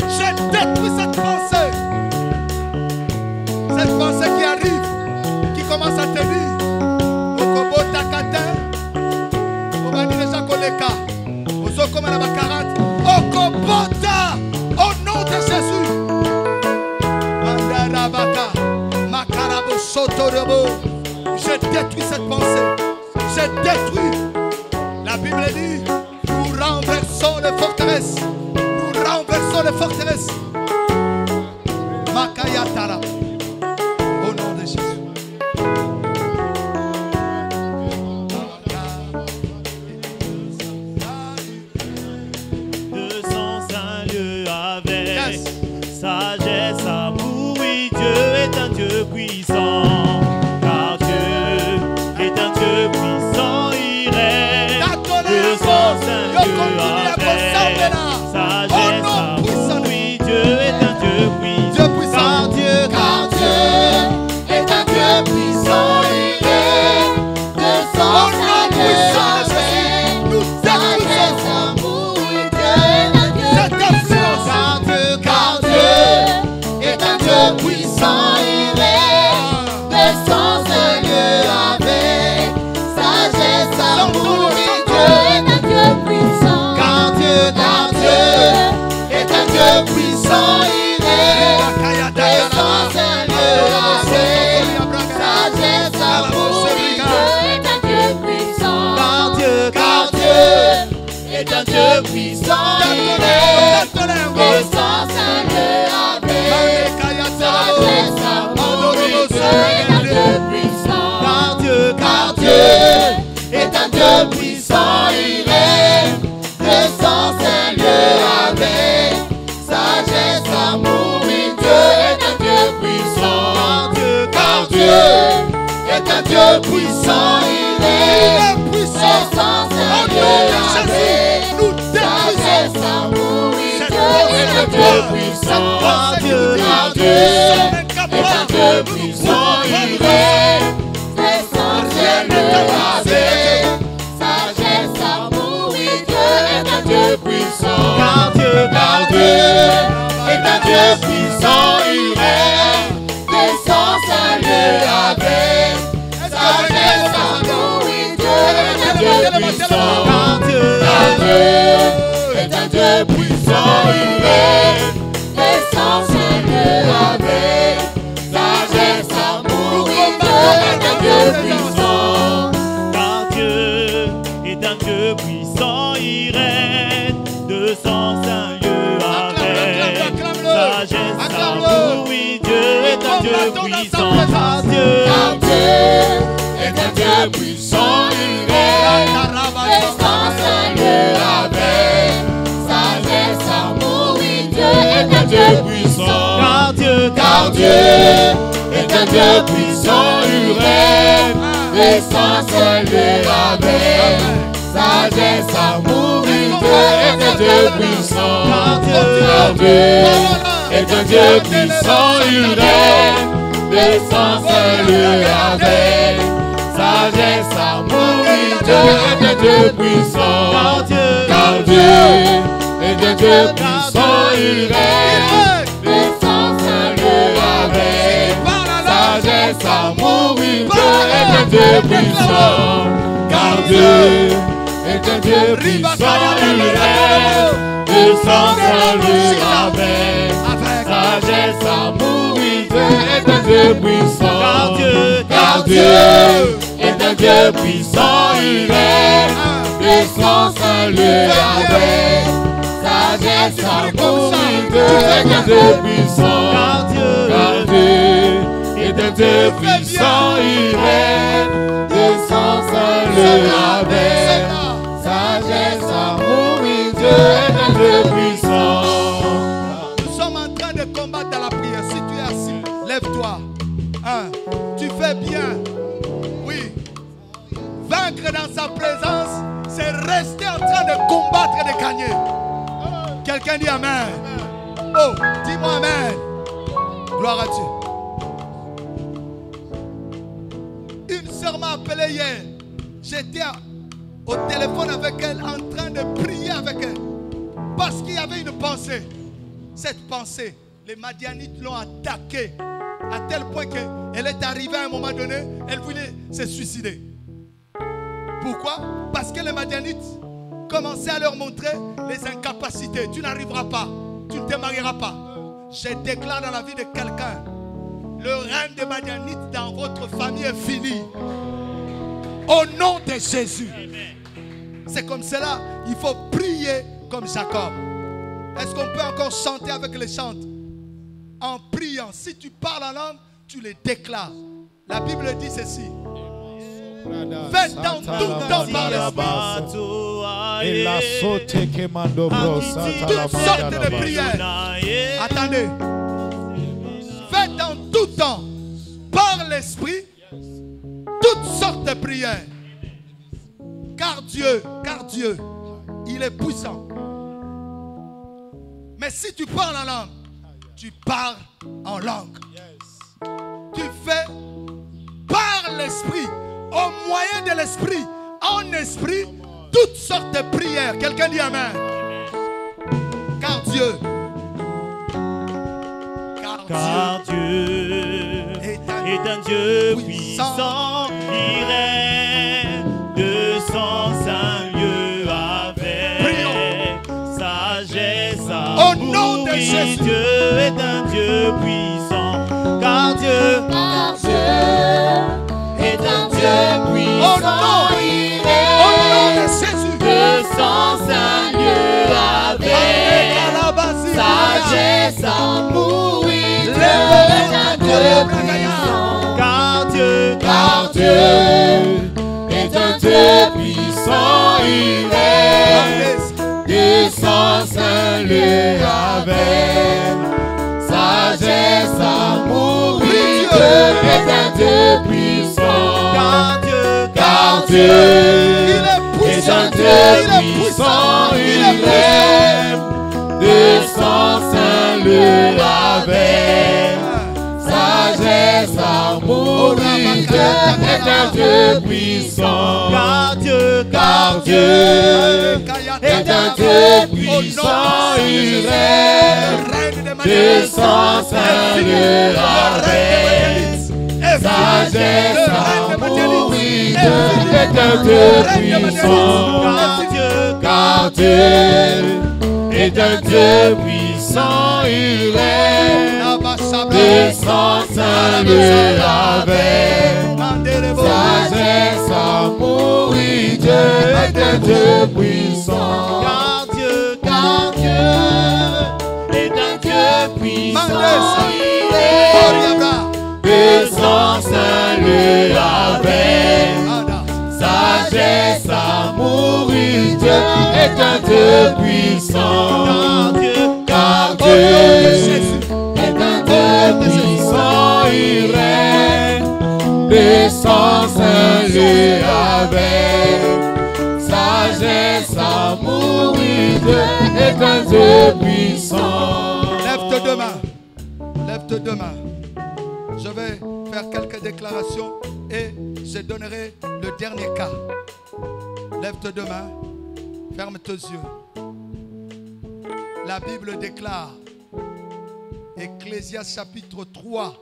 Je détruis cette pensée. Cette pensée qui arrive, qui commence à te dire. Au nom de Jésus. Je détruis cette pensée. Je détruis. La Bible dit, nous renversons les forteresses. Nous renversons les forteresses. Makayatara. Au nom de Jésus. Sagesse, amour, oui, Dieu est un Dieu puissant. Car Dieu est un Dieu puissant, il règne de son Saint Dieu avec. Sagesse, amour, oui, Dieu est un Dieu puissant. Car Dieu est un Dieu puissant, il règne de son Saint Dieu avec. Sagesse, amour, oui, Dieu est un Dieu puissant. Puissant, il règne de son Saint Dieu avec. Sagesse, amour, et Dieu est un Dieu puissant. Car Dieu est un Dieu puissant, il règne de son Saint Dieu avec. Sagesse, amour, et Dieu est un Dieu puissant. Car Dieu est un Dieu puissant, il règne de son Saint Dieu avec. Sagesse, amour, et Dieu est un Dieu puissant. Car Dieu est un Dieu puissant, il règne de son Saint Dieu avec. Sagesse, amour, et Dieu est un Dieu puissant. Car Dieu est un Dieu puissant, il règne de son Saint Dieu avec. Sagesse, amour, et Dieu est un Dieu puissant. Car Dieu est un Dieu puissant, il règne de son Saint Dieu avec. Sagesse, amour, et Dieu est un Dieu puissant. Car Dieu est un Dieu puissant, il règne de son Saint Dieu avec. Sagesse, amour, et Dieu est un Dieu puissant. Car Dieu est un Dieu puissant, il règne de son Saint Dieu avec. Sagesse, amour, et Dieu est un Dieu puissant. Dieu puissant, il règne. Puissance, Dieu avec sagesse, amour, oui, Dieu est un Dieu puissant. Car Dieu est un Dieu puissant, il règne. Puissance, Dieu avec sagesse, amour, oui, Dieu est un Dieu puissant. Car Dieu est un Dieu puissant, il règne. Puissance, Dieu avec sagesse, amour, oui, Dieu est un Dieu puissant. Car Dieu est un Dieu puissant, il règne. Puissance, Dieu avec sagesse, amour, oui, Dieu est un Dieu puissant. Car Dieu est un Dieu puissant, il règne. Puissance, Dieu avec sagesse, amour, oui, Dieu est un Dieu puissant. Car Dieu est un Dieu puissant, il règne. Puissance, Dieu avec sagesse, amour, oui, Dieu est un Dieu puissant. Car Dieu est un Dieu puissant, il règne. Puissance, Dieu avec sagesse, amour, oui, Dieu est un Dieu puissant. Nous sommes en train de combattre dans la prière. Si tu es assis, lève-toi. Tu fais bien. Oui. Vaincre dans sa présence, c'est rester en train de combattre et de gagner. Quelqu'un dit Amen. Oh, dis-moi Amen. Gloire à Dieu. Une sœur m'a appelé hier. J'étais au téléphone avec elle, en train de prier avec elle. Parce qu'il y avait une pensée. Cette pensée, les Madianites l'ont attaquée à tel point qu'elle est arrivée à un moment donné, elle voulait se suicider. Pourquoi? Parce que les Madianites commençaient à leur montrer les incapacités. Tu n'arriveras pas, tu ne te marieras pas. Je déclare dans la vie de quelqu'un, le règne des Madianites dans votre famille est fini. Au nom de Jésus. C'est comme cela, il faut prier comme Jacob. Est-ce qu'on peut encore chanter avec les chantes? En priant, si tu parles en langue, tu les déclares. La Bible dit ceci. Faites dans tout temps par l'esprit. Toutes sortes de prières. Attendez. Faites dans tout temps par l'esprit toutes sortes de prières. Car Dieu, il est puissant. Mais si tu parles en langue, tu parles en langue. Tu fais par l'esprit, au moyen de l'esprit, en esprit, toutes sortes de prières. Quelqu'un dit Amen. Car Dieu est un Dieu puissant, il règne de son saint lieu avec sagesse. Au nom de Jésus, Dieu est un Dieu puissant, car Dieu est un Dieu puissant, il règne de son saint lieu avec sagesse, amour, oui, Dieu est un Dieu puissant, car Dieu est un Dieu puissant, il règne de son saint lieu avec sagesse, amour, oui, Dieu est un Dieu puissant, car Dieu est un Dieu puissant, il règne de son saint lieu avec sagesse, amour, oui, Dieu est un Dieu puissant, car Dieu est un Dieu puissant, il règne de son saint lieu avec sagesse, amour, oui, Dieu est un Dieu puissant, car Dieu est un Dieu puissant, il règne de son saint lieu avec sagesse, amour, oui, Dieu est un Dieu puissant, car Dieu est un Dieu puissant, il règne de son saint lieu avec puissant. car Dieu, Car Dieu est un Dieu puissant, il règne. Descend Saint-Lieu avec sagesse, amour, oui, Dieu est un Dieu puissant. Lève tes deux mains. Lève tes deux mains. Je vais faire quelques déclarations et je donnerai le dernier cas. Lève tes deux mains. Ferme tes yeux. La Bible déclare, Ecclésiaste chapitre 3,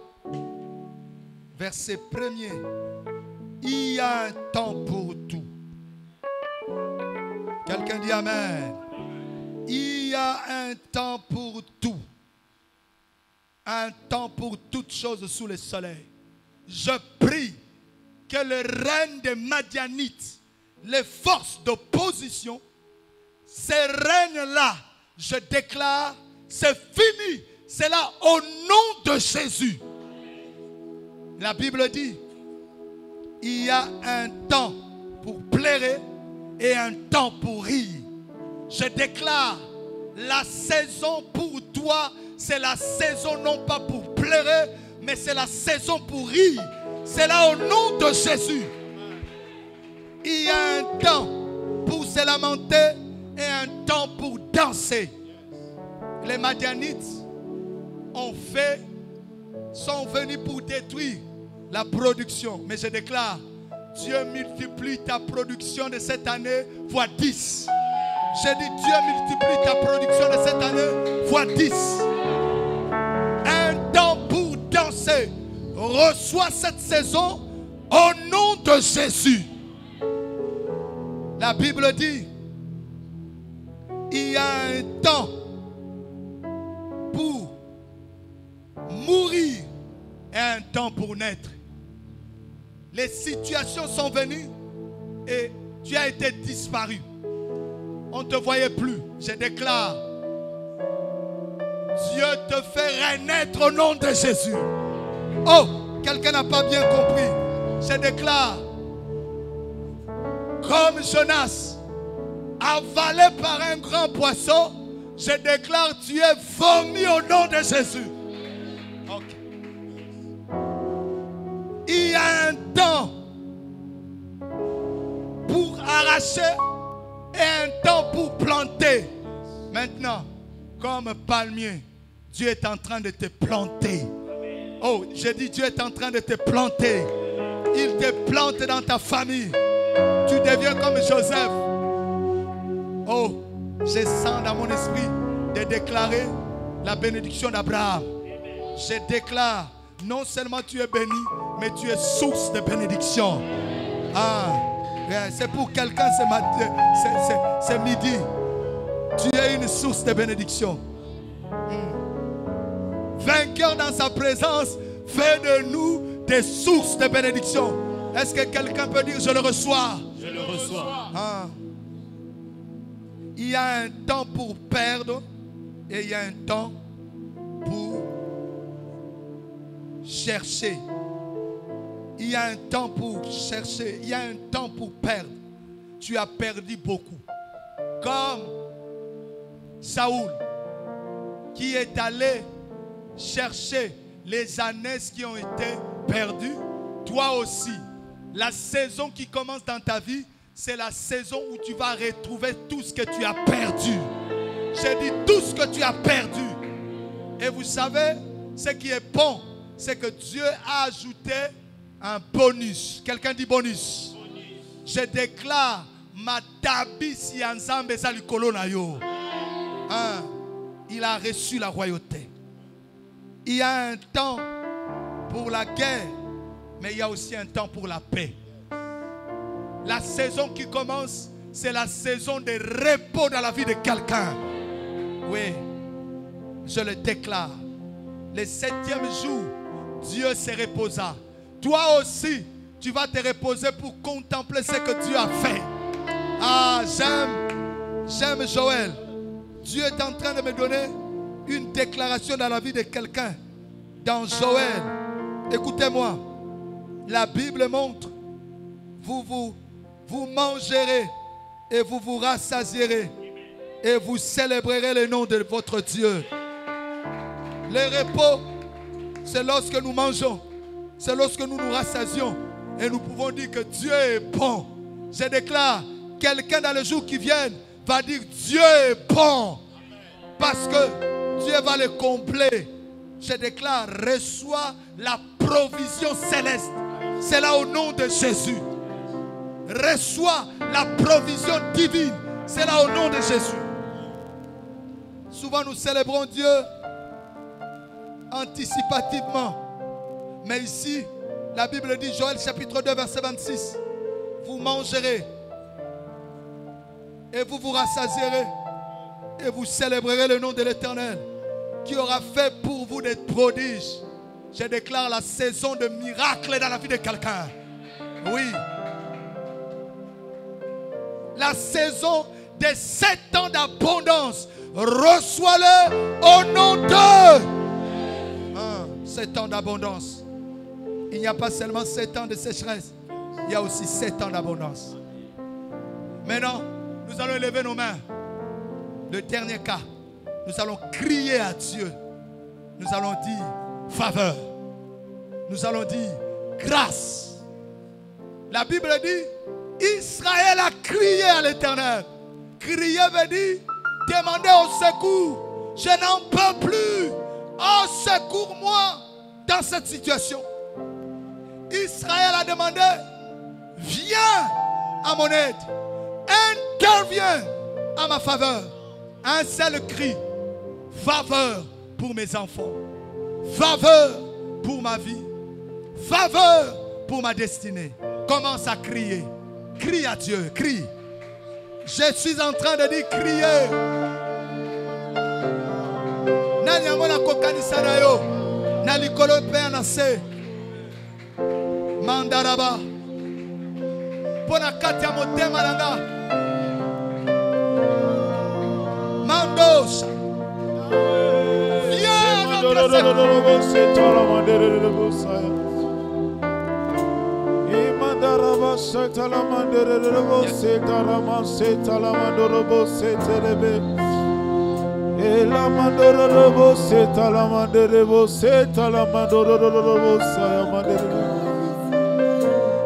verset 1er, il y a un temps pour tout. Quelqu'un dit Amen. Il y a un temps pour tout. Un temps pour toutes choses sous le soleil. Je prie que le règne des Madianites, les forces d'opposition, ces règnes-là, je déclare, c'est fini. C'est là au nom de Jésus. La Bible dit, il y a un temps pour pleurer et un temps pour rire. Je déclare, la saison pour toi, c'est la saison non pas pour pleurer, mais c'est la saison pour rire. C'est là au nom de Jésus. Il y a un temps pour se lamenter et un temps pour danser. Les Madianites sont venus pour détruire la production. Mais je déclare, Dieu multiplie ta production de cette année fois 10. J'ai dit, Dieu multiplie ta production de cette année fois 10. Un temps pour danser. Reçois cette saison au nom de Jésus. La Bible dit, il y a un temps pour mourir et un temps pour naître. Les situations sont venues et tu as été disparu. On ne te voyait plus. Je déclare, Dieu te fait renaître au nom de Jésus. Oh, quelqu'un n'a pas bien compris. Je déclare, comme Jonas, avalé par un grand poisson, je déclare, tu es vomi au nom de Jésus. Okay. Il y a un temps pour arracher et un temps pour planter. Maintenant, comme palmier, Dieu est en train de te planter. Oh, j'ai dit Dieu est en train de te planter. Il te plante dans ta famille. Tu deviens comme Joseph. Oh, je sens dans mon esprit de déclarer la bénédiction d'Abraham. Je déclare, non seulement tu es béni, mais tu es source de bénédiction. Ah, c'est pour quelqu'un ce matin, c'est midi. Tu es une source de bénédiction. Vainqueur dans sa présence, fait de nous des sources de bénédiction. Est-ce que quelqu'un peut dire je le reçois? Je le reçois. Ah. Il y a un temps pour perdre et il y a un temps pour chercher. Il y a un temps pour chercher, il y a un temps pour perdre. Tu as perdu beaucoup. Comme Saoul qui est allé chercher les années qui ont été perdues. Toi aussi, la saison qui commence dans ta vie, c'est la saison où tu vas retrouver tout ce que tu as perdu. J'ai dit tout ce que tu as perdu. Et vous savez, ce qui est bon, c'est que Dieu a ajouté un bonus. Quelqu'un dit bonus. Je déclare Matabi si ensemble salikolo na yo. Il a reçu la royauté. Il y a un temps pour la guerre, mais il y a aussi un temps pour la paix. La saison qui commence, c'est la saison de repos dans la vie de quelqu'un. Oui, je le déclare. Le 7e jour, Dieu se reposa. Toi aussi, tu vas te reposer pour contempler ce que Dieu a fait. Ah, j'aime Joël. Dieu est en train de me donner une déclaration dans la vie de quelqu'un. Dans Joël, écoutez-moi, la Bible montre, vous mangerez et vous vous rassasierez et vous célébrerez le nom de votre Dieu. Le repos, c'est lorsque nous mangeons, c'est lorsque nous nous rassasions et nous pouvons dire que Dieu est bon. Je déclare, quelqu'un dans les jours qui viennent va dire Dieu est bon. Parce que Dieu va le combler. Je déclare, reçois la provision céleste. C'est là au nom de Jésus. Reçois la provision divine. C'est là au nom de Jésus. Souvent nous célébrons Dieu anticipativement. Mais ici, la Bible dit, Joël chapitre 2 verset 26, vous mangerez et vous vous rassasierez et vous célébrerez le nom de l'Éternel qui aura fait pour vous des prodiges. Je déclare la saison de miracles dans la vie de quelqu'un. Oui. La saison des 7 ans d'abondance. Reçois-le au nom de 7 ans d'abondance. Il n'y a pas seulement 7 ans de sécheresse. Il y a aussi 7 ans d'abondance. Maintenant, nous allons élever nos mains. Le dernier cas, nous allons crier à Dieu. Nous allons dire faveur. Nous allons dire grâce. La Bible dit, Israël a crié à l'Éternel. Crier veut dire demander au secours. Je n'en peux plus. Oh, secours-moi dans cette situation. Israël a demandé, viens à mon aide. Interviens à ma faveur. Un seul cri. Faveur pour mes enfants. Faveur pour ma vie. Faveur pour ma destinée. Commence à crier. Crie à Dieu. Crie. Je suis en train de dire crier. Nani amona kokanisa na yo. Na likolo pe na se. Mandaraba. Pona kati ya motema nanga. Mandos. Viens notre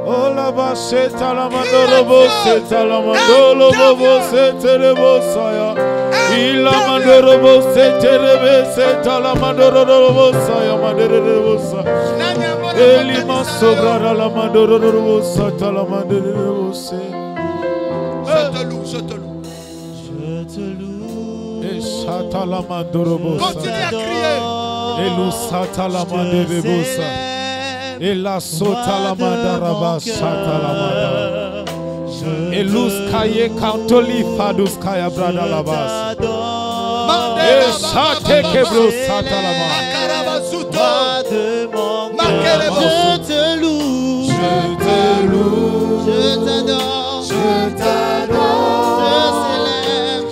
Oh la bacheta la mandoro seta la mandolo bobo seta le bosaya. Il la mandoro bobo seta le seta la mandoro bosaya mandere bosa. Eli masobra la mandoro bosata la mandere bosa. Je te loue, je te loue. Je te loue. Et chata la mandoro bosa. Continue à crier. Et lusata la mandere bosa. Et la sota la mandaraba sata la mandara. Et lus kaye kantoli fadus kaya brada la bas. Et chate kebro sata la mandara. Je te loue. Je te loue. Je t'adore. Je t'adore.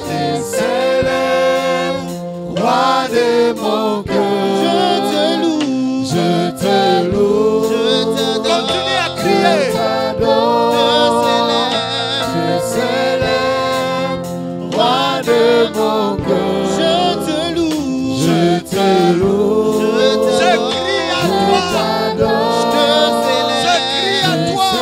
Je célèbre, roi de mon cœur. Je te loue. Je te loue. Continue à crier. Je célèbre, roi de mon cœur. Je te loue. Je te loue. Je crie à toi. Je crie à toi.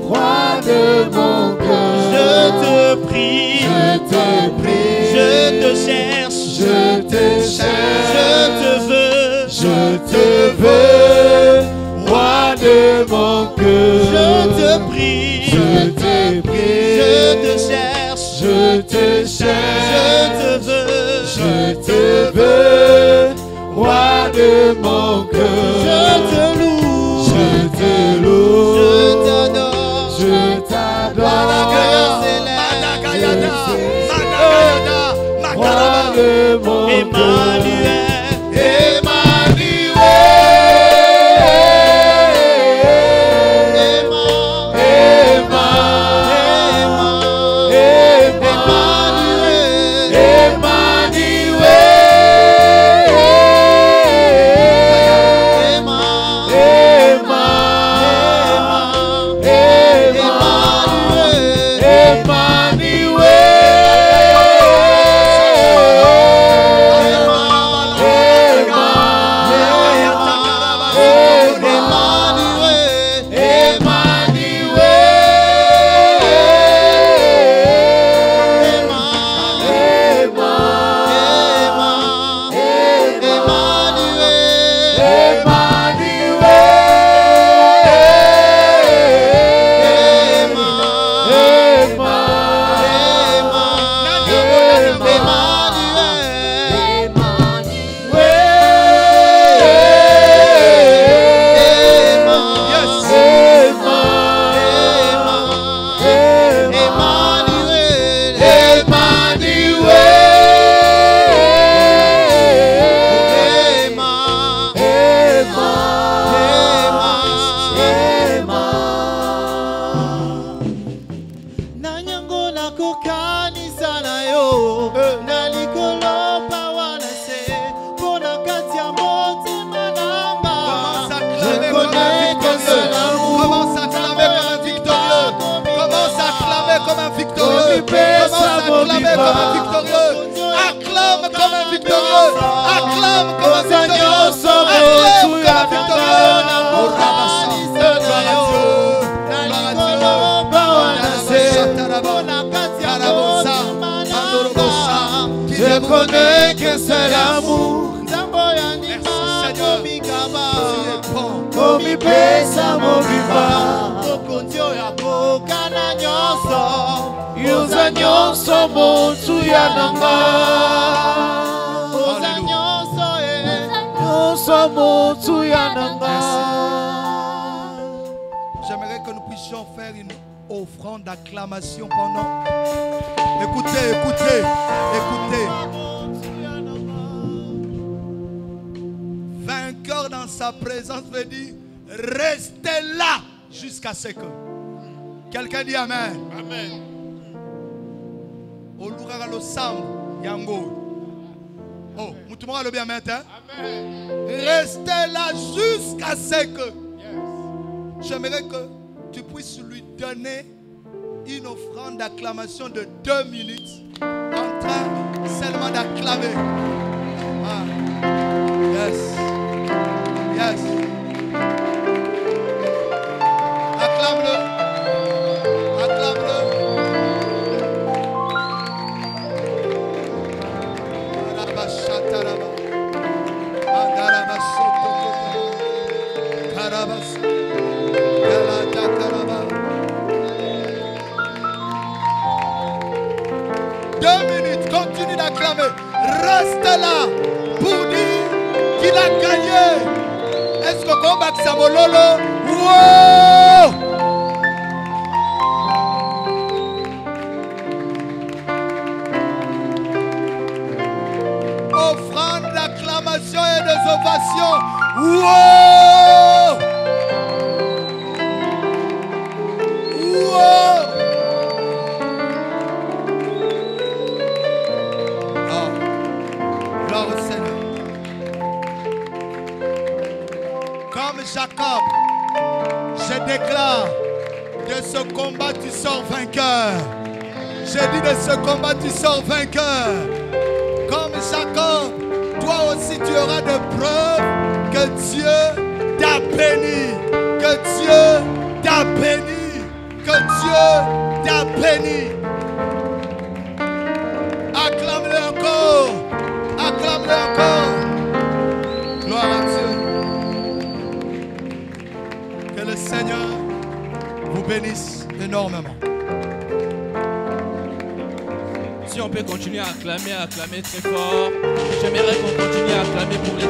Roi de mon cœur. Je te prie. Je te prie. Je te cherche. Je te cherche. Je te veux. Je te veux, roi de mon cœur. Je te prie. Je te prie. Je te cherche. Je te cherche. Je te veux. Je te veux, roi de mon cœur. Je te loue. Je te loue. Je t'adore. Je t'adore. Roi de mon cœur. Emmanuel. Emmanuel. Je connais que c'est l'amour. Komi pesa mobiba Yuza nyonso motu ya nanga. Nyonso motu ya nanga. J'aimerais que nous puissions faire une offrande d'acclamation pendant. Écoutez, écoutez, écoutez. Vainqueur dans sa présence veut dire restez là jusqu'à ce que. Quelqu'un dit Amen. Amen. Olurara lo sam yango. Oh, mutumara le bien matin. Amen. Restez là jusqu'à ce que. J'aimerais que tu puisses lui donner une offrande d'acclamation de 2 minutes en train seulement d'acclamer. Ah. Yes. Yes. Acclame-le. Acclame-le. Arabachataraba. Adarabasotokoto. Karabas. Galatakaraba. 2 minutes, continue d'acclamer. Reste là pour dire qu'il a gagné. Est-ce que combat Samololo? Wow! Offrande d'acclamation et des ovations. Wow! Wow! Oh, gloire au Seigneur. Comme Jacob, je déclare, de ce combat tu sors vainqueur. J'ai dit de ce combat tu sors vainqueur. Comme Jacob, toi aussi tu auras des preuves que Dieu t'a béni. Que Dieu t'a béni. Que Dieu t'a béni. Acclame-le encore. Acclame-le encore. Gloire à Dieu. Que le Seigneur vous bénisse énormément. Si on peut continuer à acclamer très fort, j'aimerais qu'on continue à acclamer pour les